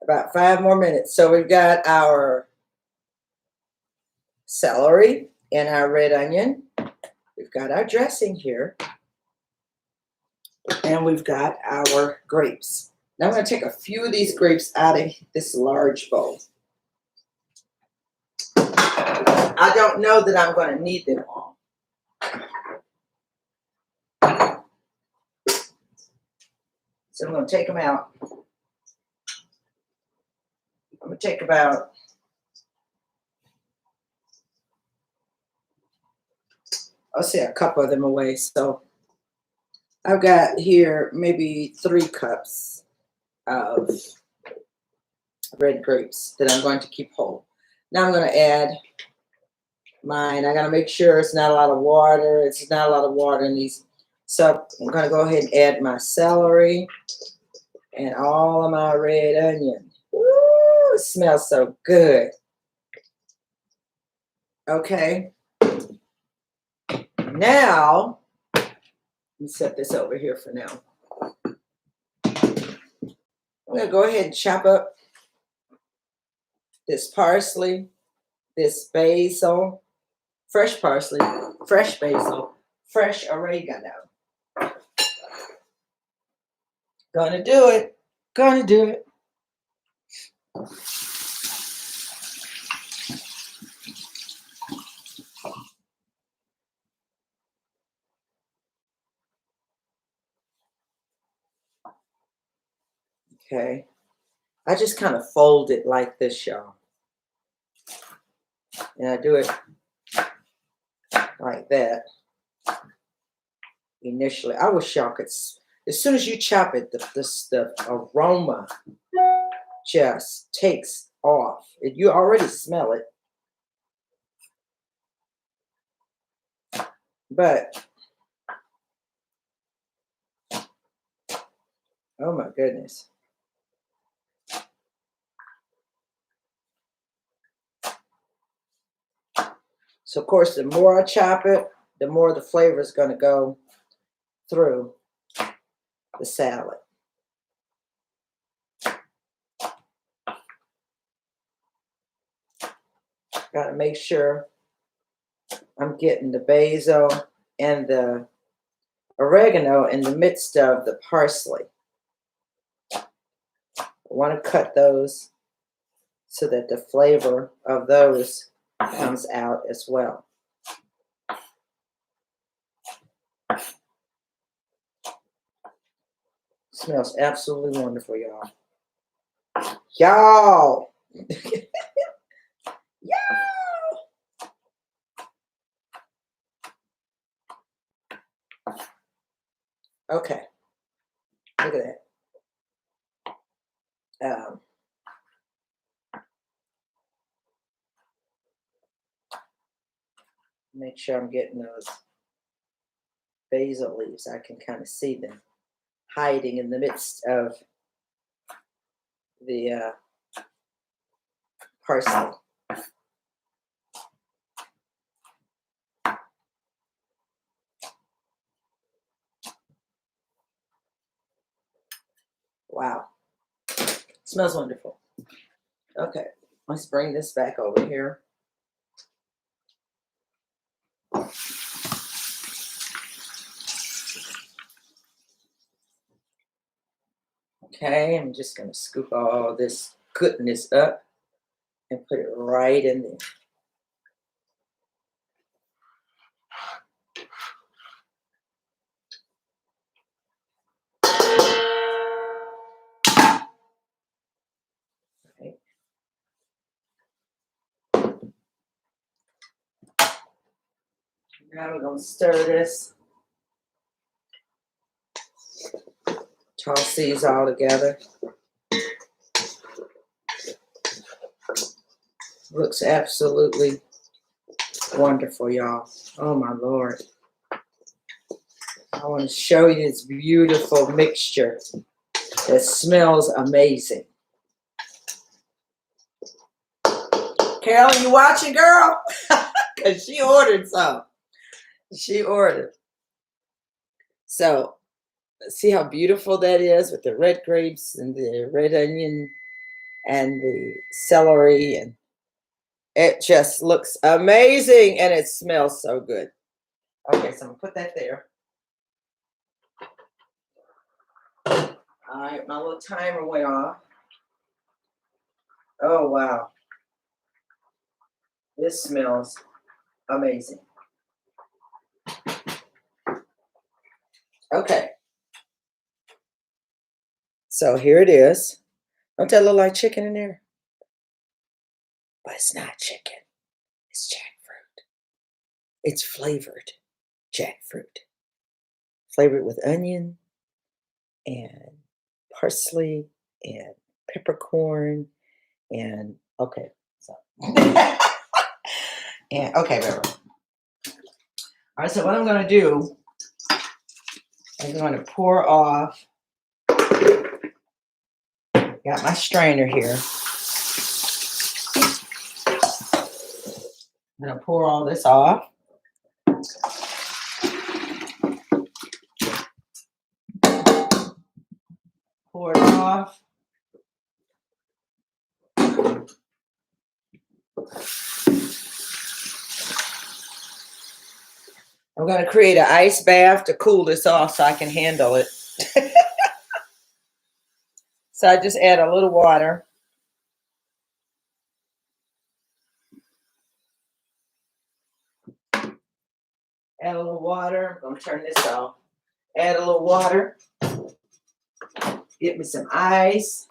About 5 more minutes. So we've got our celery and our red onion. We've got our dressing here. And we've got our grapes. Now I'm going to take a few of these grapes out of this large bowl. I don't know that I'm going to need them all. So I'm going to take them out. I'm going to take about, I'll say a couple of them away. So I've got here maybe 3 cups of red grapes that I'm going to keep whole. Now I'm going to add mine. I got to make sure it's not a lot of water. It's not a lot of water in these. So I'm going to go ahead and add my celery and all of my red onion. Ooh, it smells so good. Okay. Now, let me set this over here for now. I'm going to go ahead and chop up this parsley, this basil, fresh parsley, fresh basil, fresh oregano. Gonna do it. Gonna do it. Okay. I just kind of fold it like this, y'all. And I do it like that. Initially, I wish y'all could, as soon as you chop it, the aroma just takes off. You already smell it. But, oh my goodness. So, of course, the more I chop it, the more the flavor is going to go through the salad. Got to make sure I'm getting the basil and the oregano in the midst of the parsley. I want to cut those so that the flavor of those comes out as well. Smells absolutely wonderful, y'all. Y'all! Y'all! Okay. Look at that. Make sure I'm getting those basil leaves. I can kind of see them hiding in the midst of the parsley. Wow. Smells wonderful. Okay, let's bring this back over here. Okay, I'm just going to scoop all this goodness up and put it right in there. Okay. Now we're going to stir this. Toss these all together. Looks absolutely wonderful, y'all. Oh my Lord. I want to show you this beautiful mixture that smells amazing. Carolyn, you watching, girl? Because she ordered some. She ordered. So, see how beautiful that is with the red grapes and the red onion and the celery, and it just looks amazing and it smells so good. Okay, so I'm gonna put that there. All right, my little timer went off. Oh wow, this smells amazing. Okay, so here it is. Don't that look like chicken in there? But it's not chicken. It's jackfruit. It's flavored jackfruit. Flavored with onion and parsley and peppercorn and okay. So and okay, whatever. All right, so what I'm gonna do is I'm gonna pour off. Got my strainer here. I'm gonna pour all this off. Pour it off. I'm going to create an ice bath to cool this off so I can handle it. So I just add a little water. Add a little water. I'm going to turn this off. Add a little water. Get me some ice.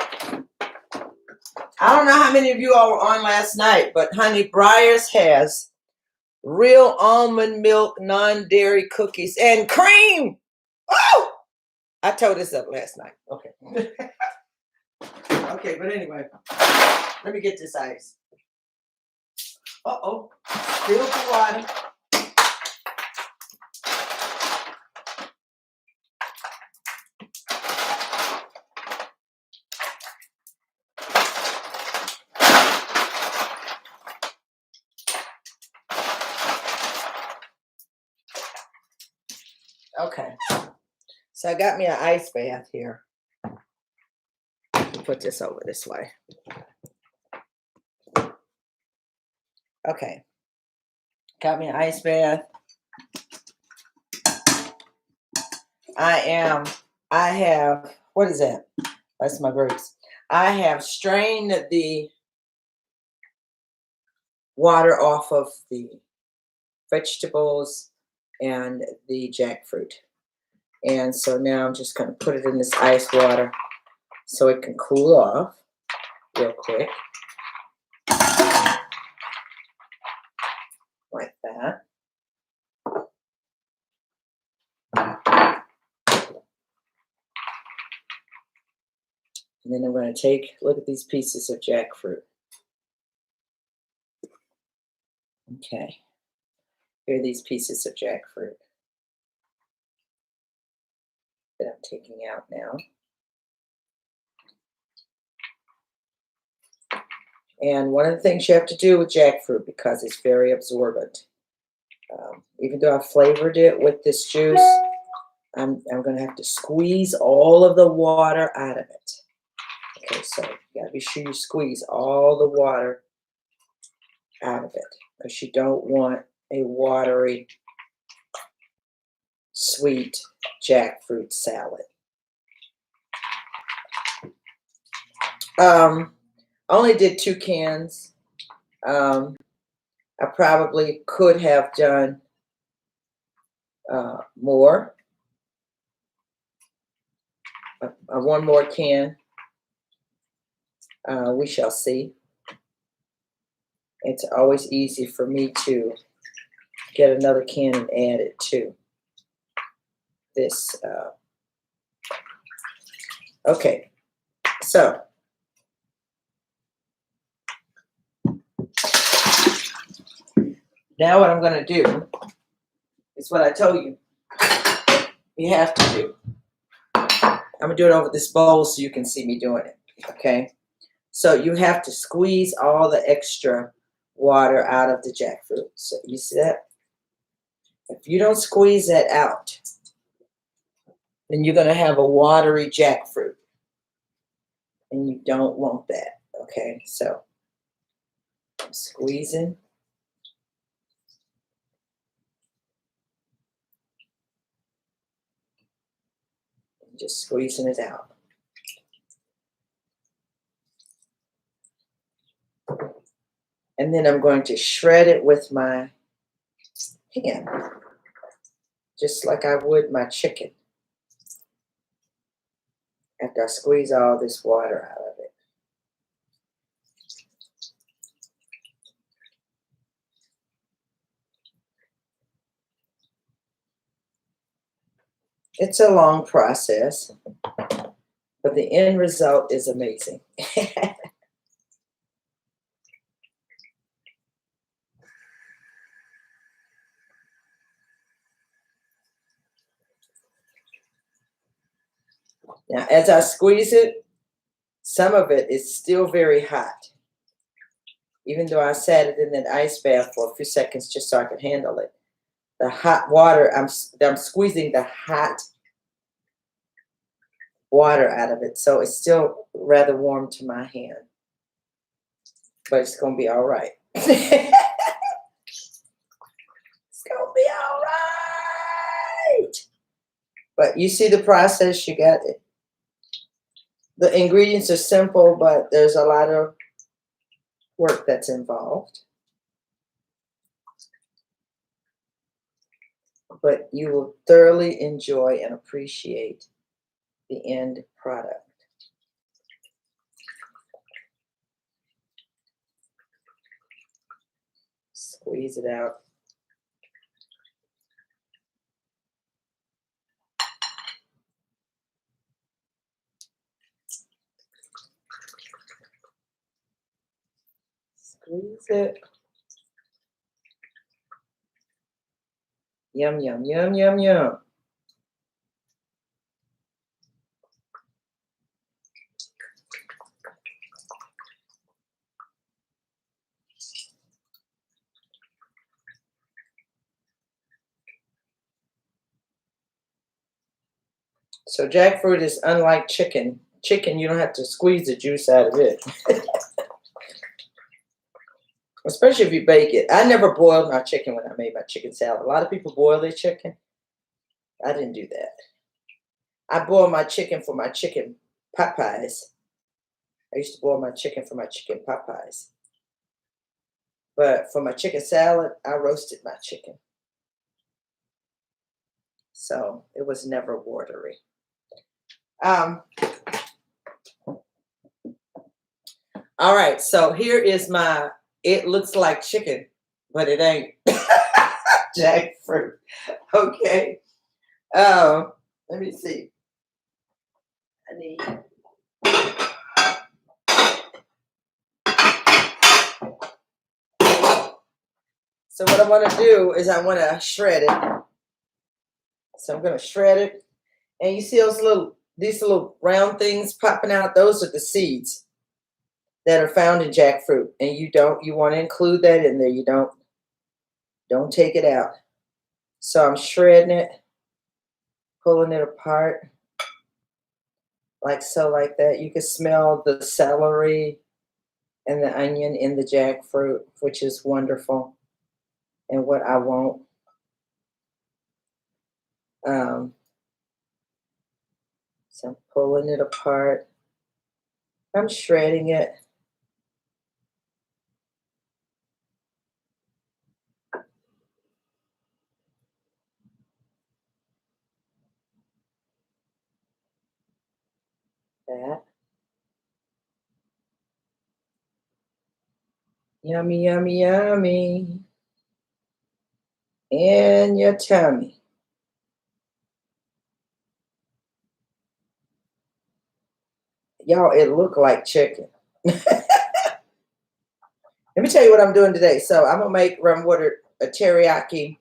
I don't know how many of you all were on last night, but honey, Breyers has real almond milk, non-dairy cookies, and cream. Oh! I told this up last night. Okay. Okay, but anyway, let me get this ice. Uh-oh. Spill the water. Okay. So I got me an ice bath here. Put this over this way. Okay. Got me an ice bath. I have, what is that? That's my grapes. I have strained the water off of the vegetables and the jackfruit. And so now I'm just going to put it in this ice water so it can cool off real quick. Like that. And then I'm going to look at these pieces of jackfruit. Okay. Here are these pieces of jackfruit that I'm taking out now. And one of the things you have to do with jackfruit, because it's very absorbent, even though I flavored it with this juice, I'm going to have to squeeze all of the water out of it. Okay, so you got to be sure you squeeze all the water out of it, because you don't want a watery, sweet jackfruit salad. Only did 2 cans. I probably could have done more. One more can. We shall see. It's always easy for me to get another can and add it to this. Okay, so now what I'm going to do is what I told you have to do. I'm going to do it over this bowl so you can see me doing it, okay? So you have to squeeze all the extra water out of the jackfruit. So you see that? If you don't squeeze that out, then you're going to have a watery jackfruit. And you don't want that, okay? So I'm squeezing. Just squeezing it out. And then I'm going to shred it with my hand, just like I would my chicken, after I squeeze all this water out of it. It's a long process, but the end result is amazing. Now, as I squeeze it, some of it is still very hot. Even though I sat it in that ice bath for a few seconds just so I could handle it. The hot water, I'm squeezing the hot water out of it. So it's still rather warm to my hand. But it's going to be all right. It's going to be all right. But you see the process, you got it. The ingredients are simple, but there's a lot of work that's involved. But you will thoroughly enjoy and appreciate the end product. Squeeze it out. Squeeze it. Yum, yum, yum, yum, yum. So jackfruit is unlike chicken. Chicken, you don't have to squeeze the juice out of it. Especially if you bake it. I never boiled my chicken when I made my chicken salad. A lot of people boil their chicken. I didn't do that. I boil my chicken for my chicken pot pies. I used to boil my chicken for my chicken pot pies. But for my chicken salad, I roasted my chicken. So it was never watery. All right, so here is my, it looks like chicken, but it ain't. Jackfruit. Okay. Let me see. I need. So what I want to do is I want to shred it. So I'm going to shred it. And you see these little round things popping out? Those are the seeds that are found in jackfruit. And you want to include that in there. You don't take it out. So I'm shredding it, pulling it apart. Like so, like that. You can smell the celery and the onion in the jackfruit, which is wonderful. And what I want. So I'm pulling it apart. I'm shredding it. That. Yummy, yummy, yummy. In your tummy. Y'all, it looked like chicken. Let me tell you what I'm doing today. So I'm going to make a teriyaki,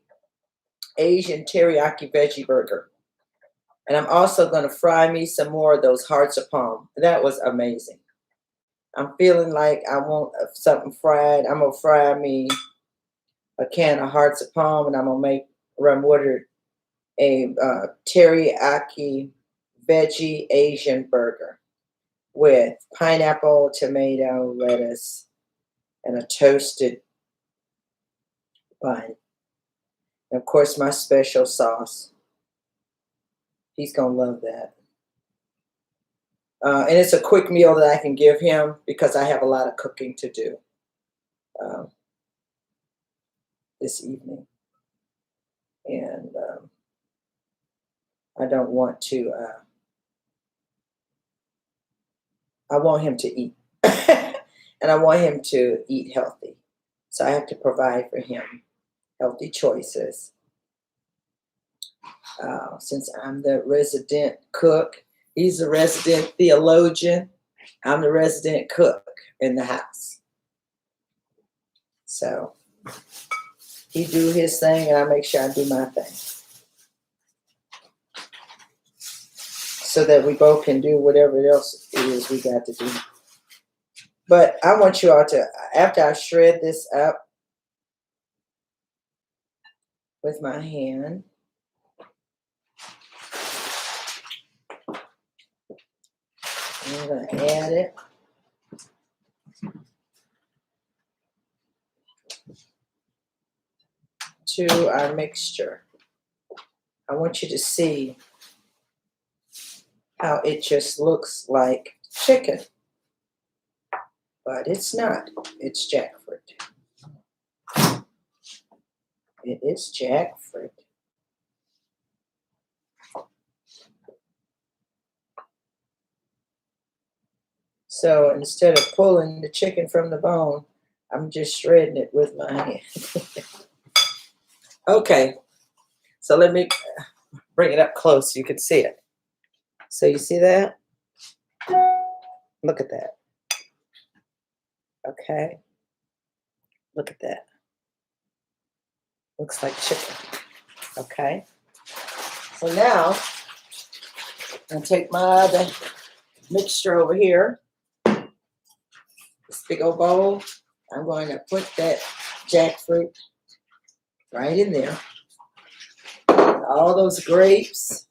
Asian teriyaki veggie burger. And I'm also going to fry me some more of those hearts of palm. That was amazing. I'm feeling like I want something fried. I'm going to fry me a can of hearts of palm, and I'm going to make a teriyaki veggie Asian burger with pineapple, tomato, lettuce, and a toasted bun. And of course, my special sauce. He's going to love that. And it's a quick meal that I can give him because I have a lot of cooking to do this evening. And I don't want to, I want him to eat. And I want him to eat healthy. So I have to provide for him healthy choices. Since I'm the resident cook, he's the resident theologian, I'm the resident cook in the house. So he do his thing and I make sure I do my thing. So that we both can do whatever else it is we got to do. But I want you all to, after I shred this up with my hand, I'm going to add it to our mixture. I want you to see how it just looks like chicken. But it's not. It's jackfruit. It is jackfruit. So instead of pulling the chicken from the bone, I'm just shredding it with my hand. Okay, so let me bring it up close so you can see it. So you see that? Look at that. Okay. Look at that. Looks like chicken. Okay. So now, I'm going to take my other mixture over here. This big old bowl. I'm going to put that jackfruit right in there. All those grapes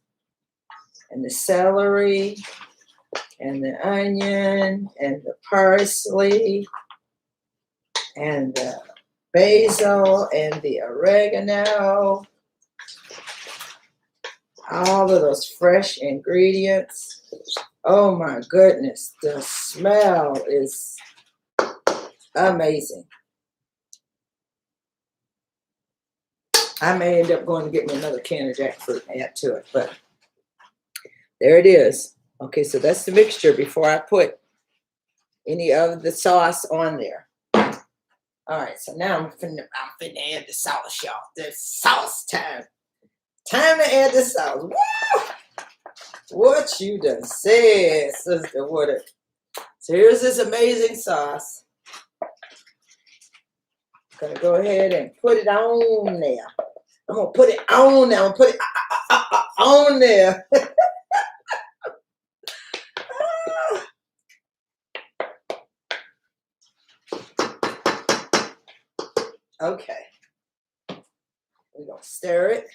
and the celery and the onion and the parsley and the basil and the oregano. All of those fresh ingredients. Oh my goodness, the smell is amazing. I may end up going to get me another can of jackfruit and add to it, but there it is. Okay, so that's the mixture before I put any of the sauce on there. All right, so now I'm finna add the sauce, y'all. The sauce time. Time to add the sauce. Woo! What you done said, Sister Woodard. So here's this amazing sauce. I'm gonna go ahead and put it on there. I'm gonna put it on there. I'm gonna put it on there. Okay. We're gonna stir it.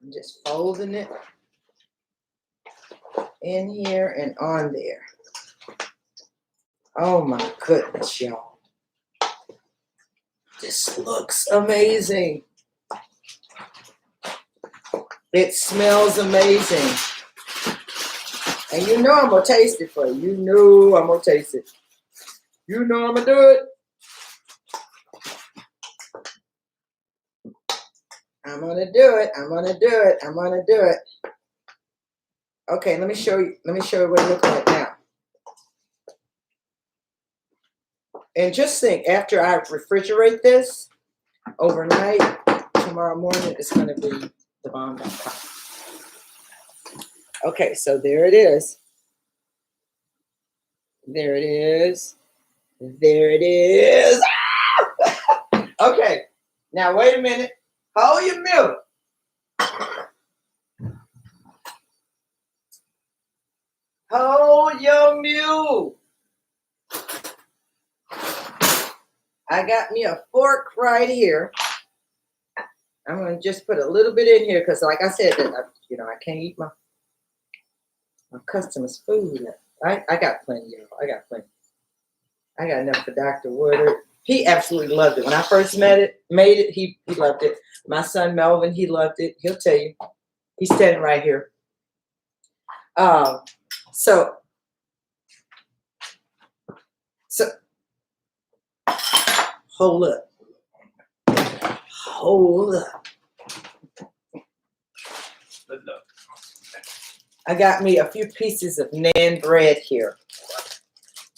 I'm just folding it in here and on there. Oh my goodness, y'all. This looks amazing. It smells amazing. And you know I'm gonna taste it for you. You know I'm gonna taste it. You know I'm gonna do it. I'm gonna do it. I'm gonna do it. I'm gonna do it. Okay, let me show you. Let me show you what it looks like now. And just think, after I refrigerate this overnight, tomorrow morning it's gonna be the bomb.com. Okay, so there it is. There it is. There it is. Ah! Okay, now wait a minute. Hold your milk. Hold your mule. I got me a fork right here. I'm going to just put a little bit in here because, like I said, I can't eat my customers' food. I got plenty, y'all. I got plenty. I got enough for Dr. Woodard. He absolutely loved it. When I first made it, he loved it. My son Melvin, he loved it. He'll tell you. He's standing right here. So hold up. Hold up. I got me a few pieces of naan bread here.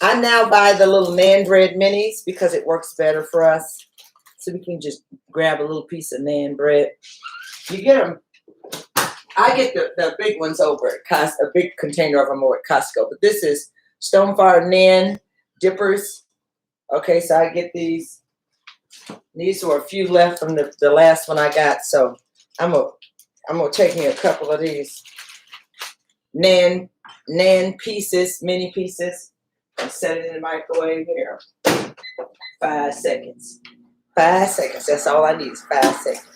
I now buy the little naan bread minis because it works better for us. So we can just grab a little piece of naan bread. You get them. I get the big ones over at Costco, a big container of them over at Costco. But this is Stonefire Naan Dippers. Okay, so I get these. These were a few left from the last one I got. So I'm gonna take me a couple of these naan pieces, mini pieces, and set it in the microwave here. 5 seconds. 5 seconds. That's all I need is 5 seconds.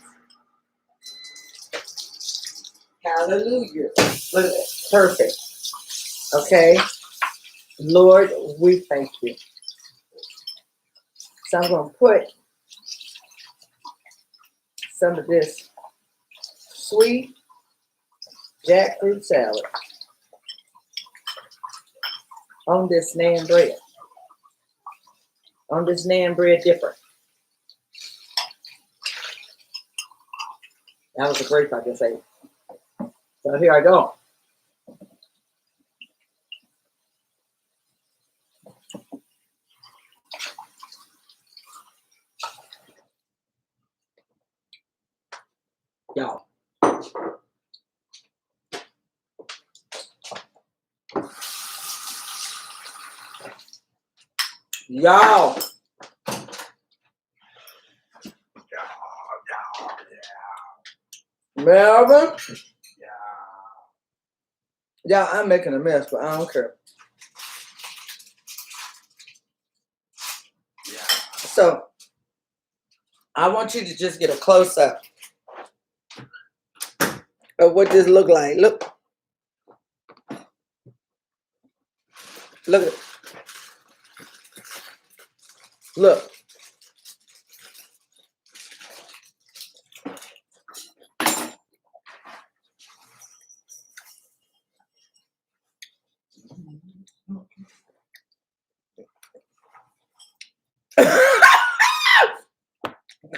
Hallelujah. Look at that. Perfect. Okay. Lord, we thank you. So I'm going to put some of this sweet jackfruit salad on this naan bread. On this naan bread dipper. That was a grape, I can say. So here I go. Y'all. Y'all. Melvin? Yeah, I'm making a mess, but I don't care. So, I want you to just get a close-up of what this look like. Look. Look. Look.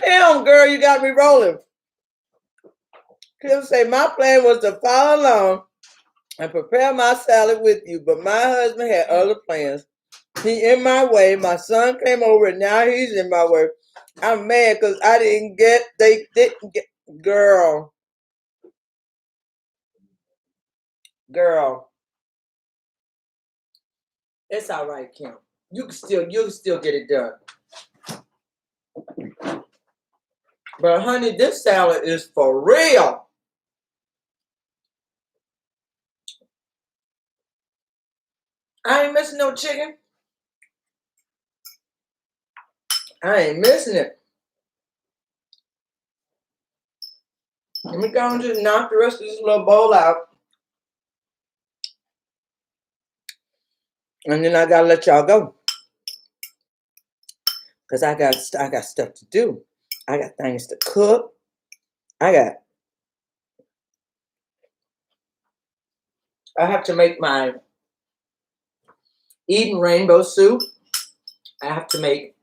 Damn, girl, you got me rolling. Kim say, my plan was to follow along and prepare my salad with you, but my husband had other plans. He in my way. My son came over, and now he's in my way. I'm mad because they didn't get, girl. It's all right, Kim. You can still get it done. But honey, this salad is for real. I ain't missing no chicken. I ain't missing it. Let me go and just knock the rest of this little bowl out. And then I gotta let y'all go. Because I got stuff to do. I got things to cook. I have to make my Eden rainbow soup. I have to make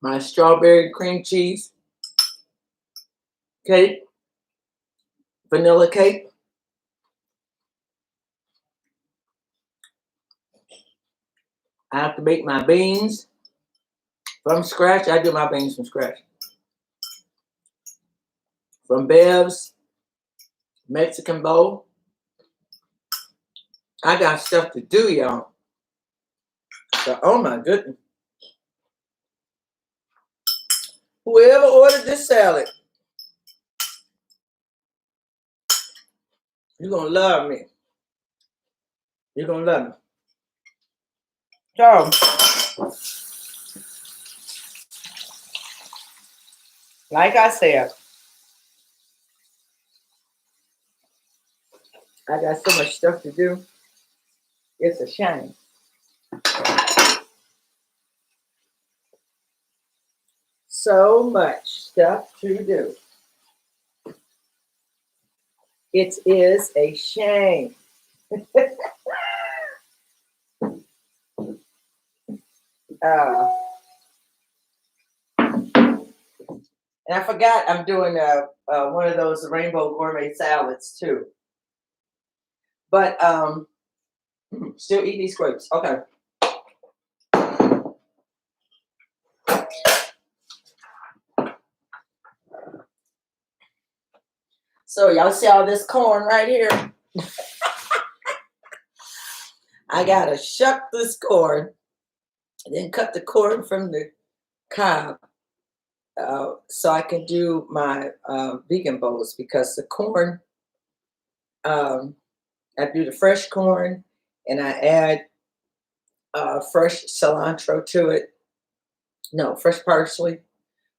my strawberry cream cheese cake, vanilla cake. I have to make my beans from scratch. I do my beans from scratch. From Bev's Mexican bowl. I got stuff to do, y'all. So, oh my goodness. Whoever ordered this salad, you're going to love me. You're going to love me. So, like I said, I got so much stuff to do. It's a shame. So much stuff to do. It is a shame. And I forgot I'm doing one of those rainbow gourmet salads too. But still eat these grapes. Okay. So y'all see all this corn right here? I gotta shuck this corn and then cut the corn from the cob so I can do my vegan bowls, because the corn, I do the fresh corn and I add fresh cilantro to it. No, fresh parsley.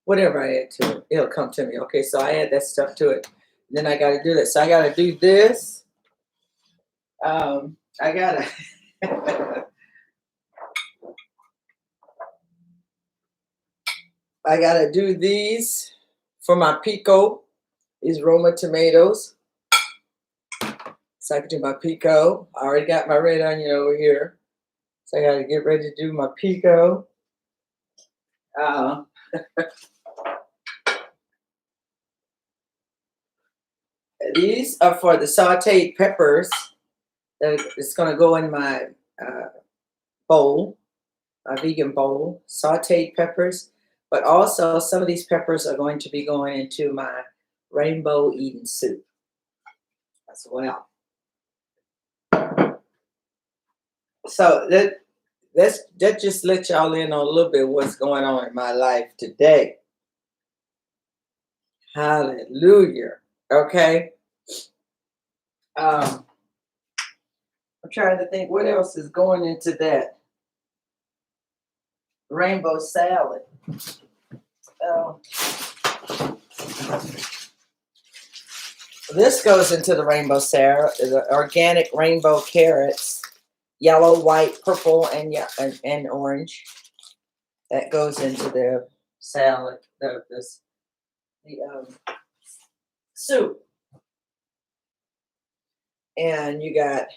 Whatever I add to it, it'll come to me. Okay, so I add that stuff to it. Then I got to do that. So I got to do this. I got to... I got to do these for my pico. These Roma tomatoes. So I can do my pico. I already got my red onion over here. So I got to get ready to do my pico. These are for the sauteed peppers that is going to go in my bowl, my vegan bowl, sauteed peppers. But also some of these peppers are going to be going into my rainbow Eden soup as well. So that just let y'all in on a little bit of what's going on in my life today. Hallelujah. Okay. I'm trying to think what else is going into that rainbow salad. This goes into the rainbow, Sarah. The organic rainbow carrots, yellow, white, purple, and orange. That goes into the salad, the soup. And you got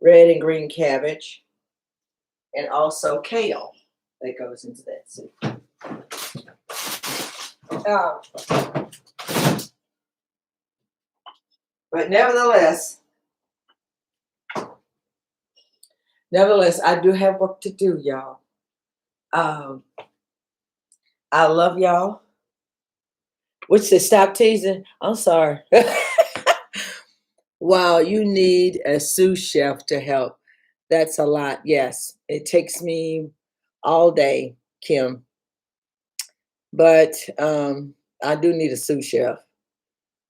red and green cabbage, and also kale that goes into that soup. Uh, but nevertheless, I do have work to do, y'all. Um, I love y'all. Which they stop teasing. I'm sorry. Wow, you need a sous chef to help. That's a lot. Yes, it takes me all day, Kim. But I do need a sous chef.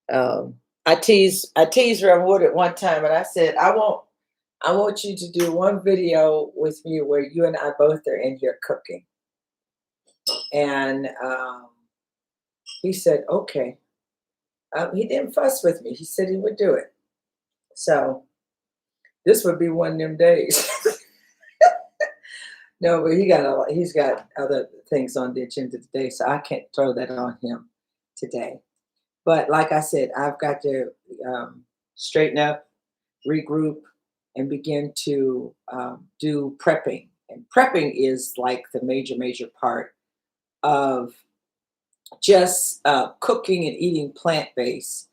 I teased Reverend Wood at one time, and I said, I want you to do one video with me where you and I both are in here cooking. And he said, okay. He didn't fuss with me. He said he would do it. So this would be one of them days. No, but he's got other things on the agenda today, so I can't throw that on him today. But like I said, I've got to straighten up, regroup, and begin to do prepping. And prepping is like the major part of just cooking and eating plant-based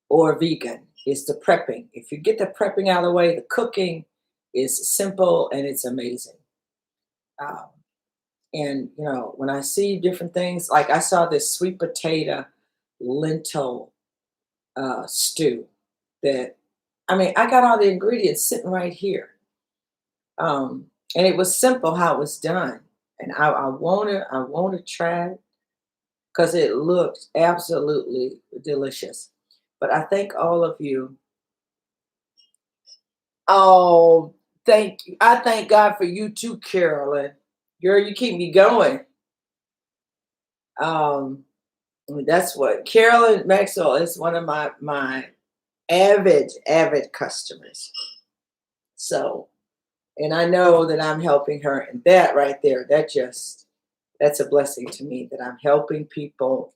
or vegan. Is the prepping. If you get the prepping out of the way, the cooking is simple and it's amazing. Um, and when I see different things, like I saw this sweet potato lentil stew that, I mean, I got all the ingredients sitting right here. And it was simple how it was done. And I want to try it because it looked absolutely delicious. But I thank all of you. Oh, thank you. I thank God for you too, Carolyn. Girl, you keep me going. Um, that's what Carolyn Maxwell is, one of my avid customers. So, and I know that I'm helping her, and that right there, that's a blessing to me that I'm helping people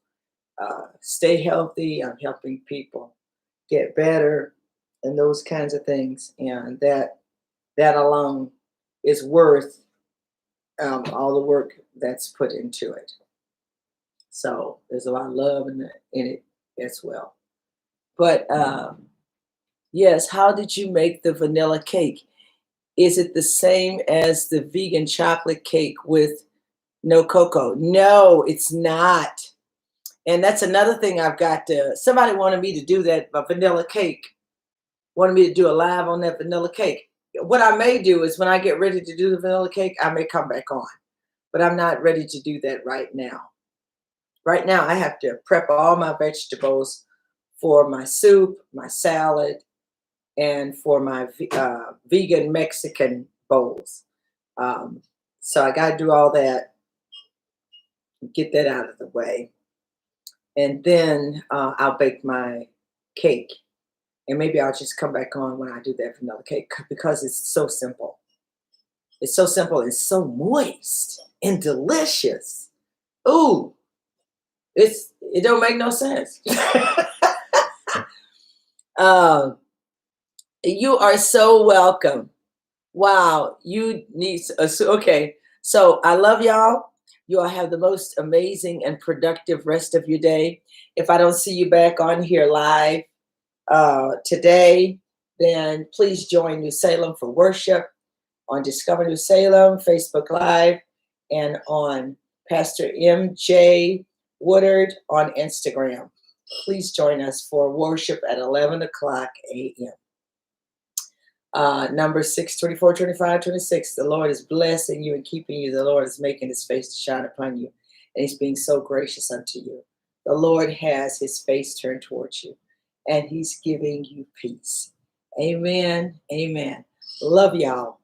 stay healthy. I'm helping people get better, and those kinds of things, and that alone is worth all the work that's put into it. So there's a lot of love in it as well. But yes, how did you make the vanilla cake? Is it the same as the vegan chocolate cake with no cocoa? No, it's not. And that's another thing I've got to. Somebody wanted me to do that vanilla cake. Wanted me to do a live on that vanilla cake. What I may do is when I get ready to do the vanilla cake, I may come back on. But I'm not ready to do that right now. Right now, I have to prep all my vegetables for my soup, my salad, and for my vegan Mexican bowls. Um, so I got to do all that, get that out of the way. And then I'll bake my cake. And maybe I'll just come back on when I do that vanilla cake because it's so simple. It's so simple and so moist and delicious. Ooh, it don't make no sense. um, you are so welcome. Wow, you need okay. So I love y'all. You all have the most amazing and productive rest of your day. If I don't see you back on here live today, then please join New Salem for worship on Discover New Salem, Facebook Live, and on Pastor M.J. Woodard on Instagram. Please join us for worship at 11 o'clock a.m. Number 6, 24, 25, 26. The Lord is blessing you and keeping you. The Lord is making his face to shine upon you. And he's being so gracious unto you. The Lord has his face turned towards you. And he's giving you peace. Amen. Amen. Love y'all.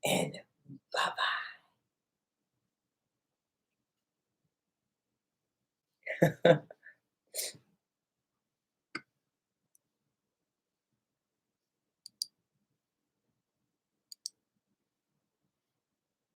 And bye-bye.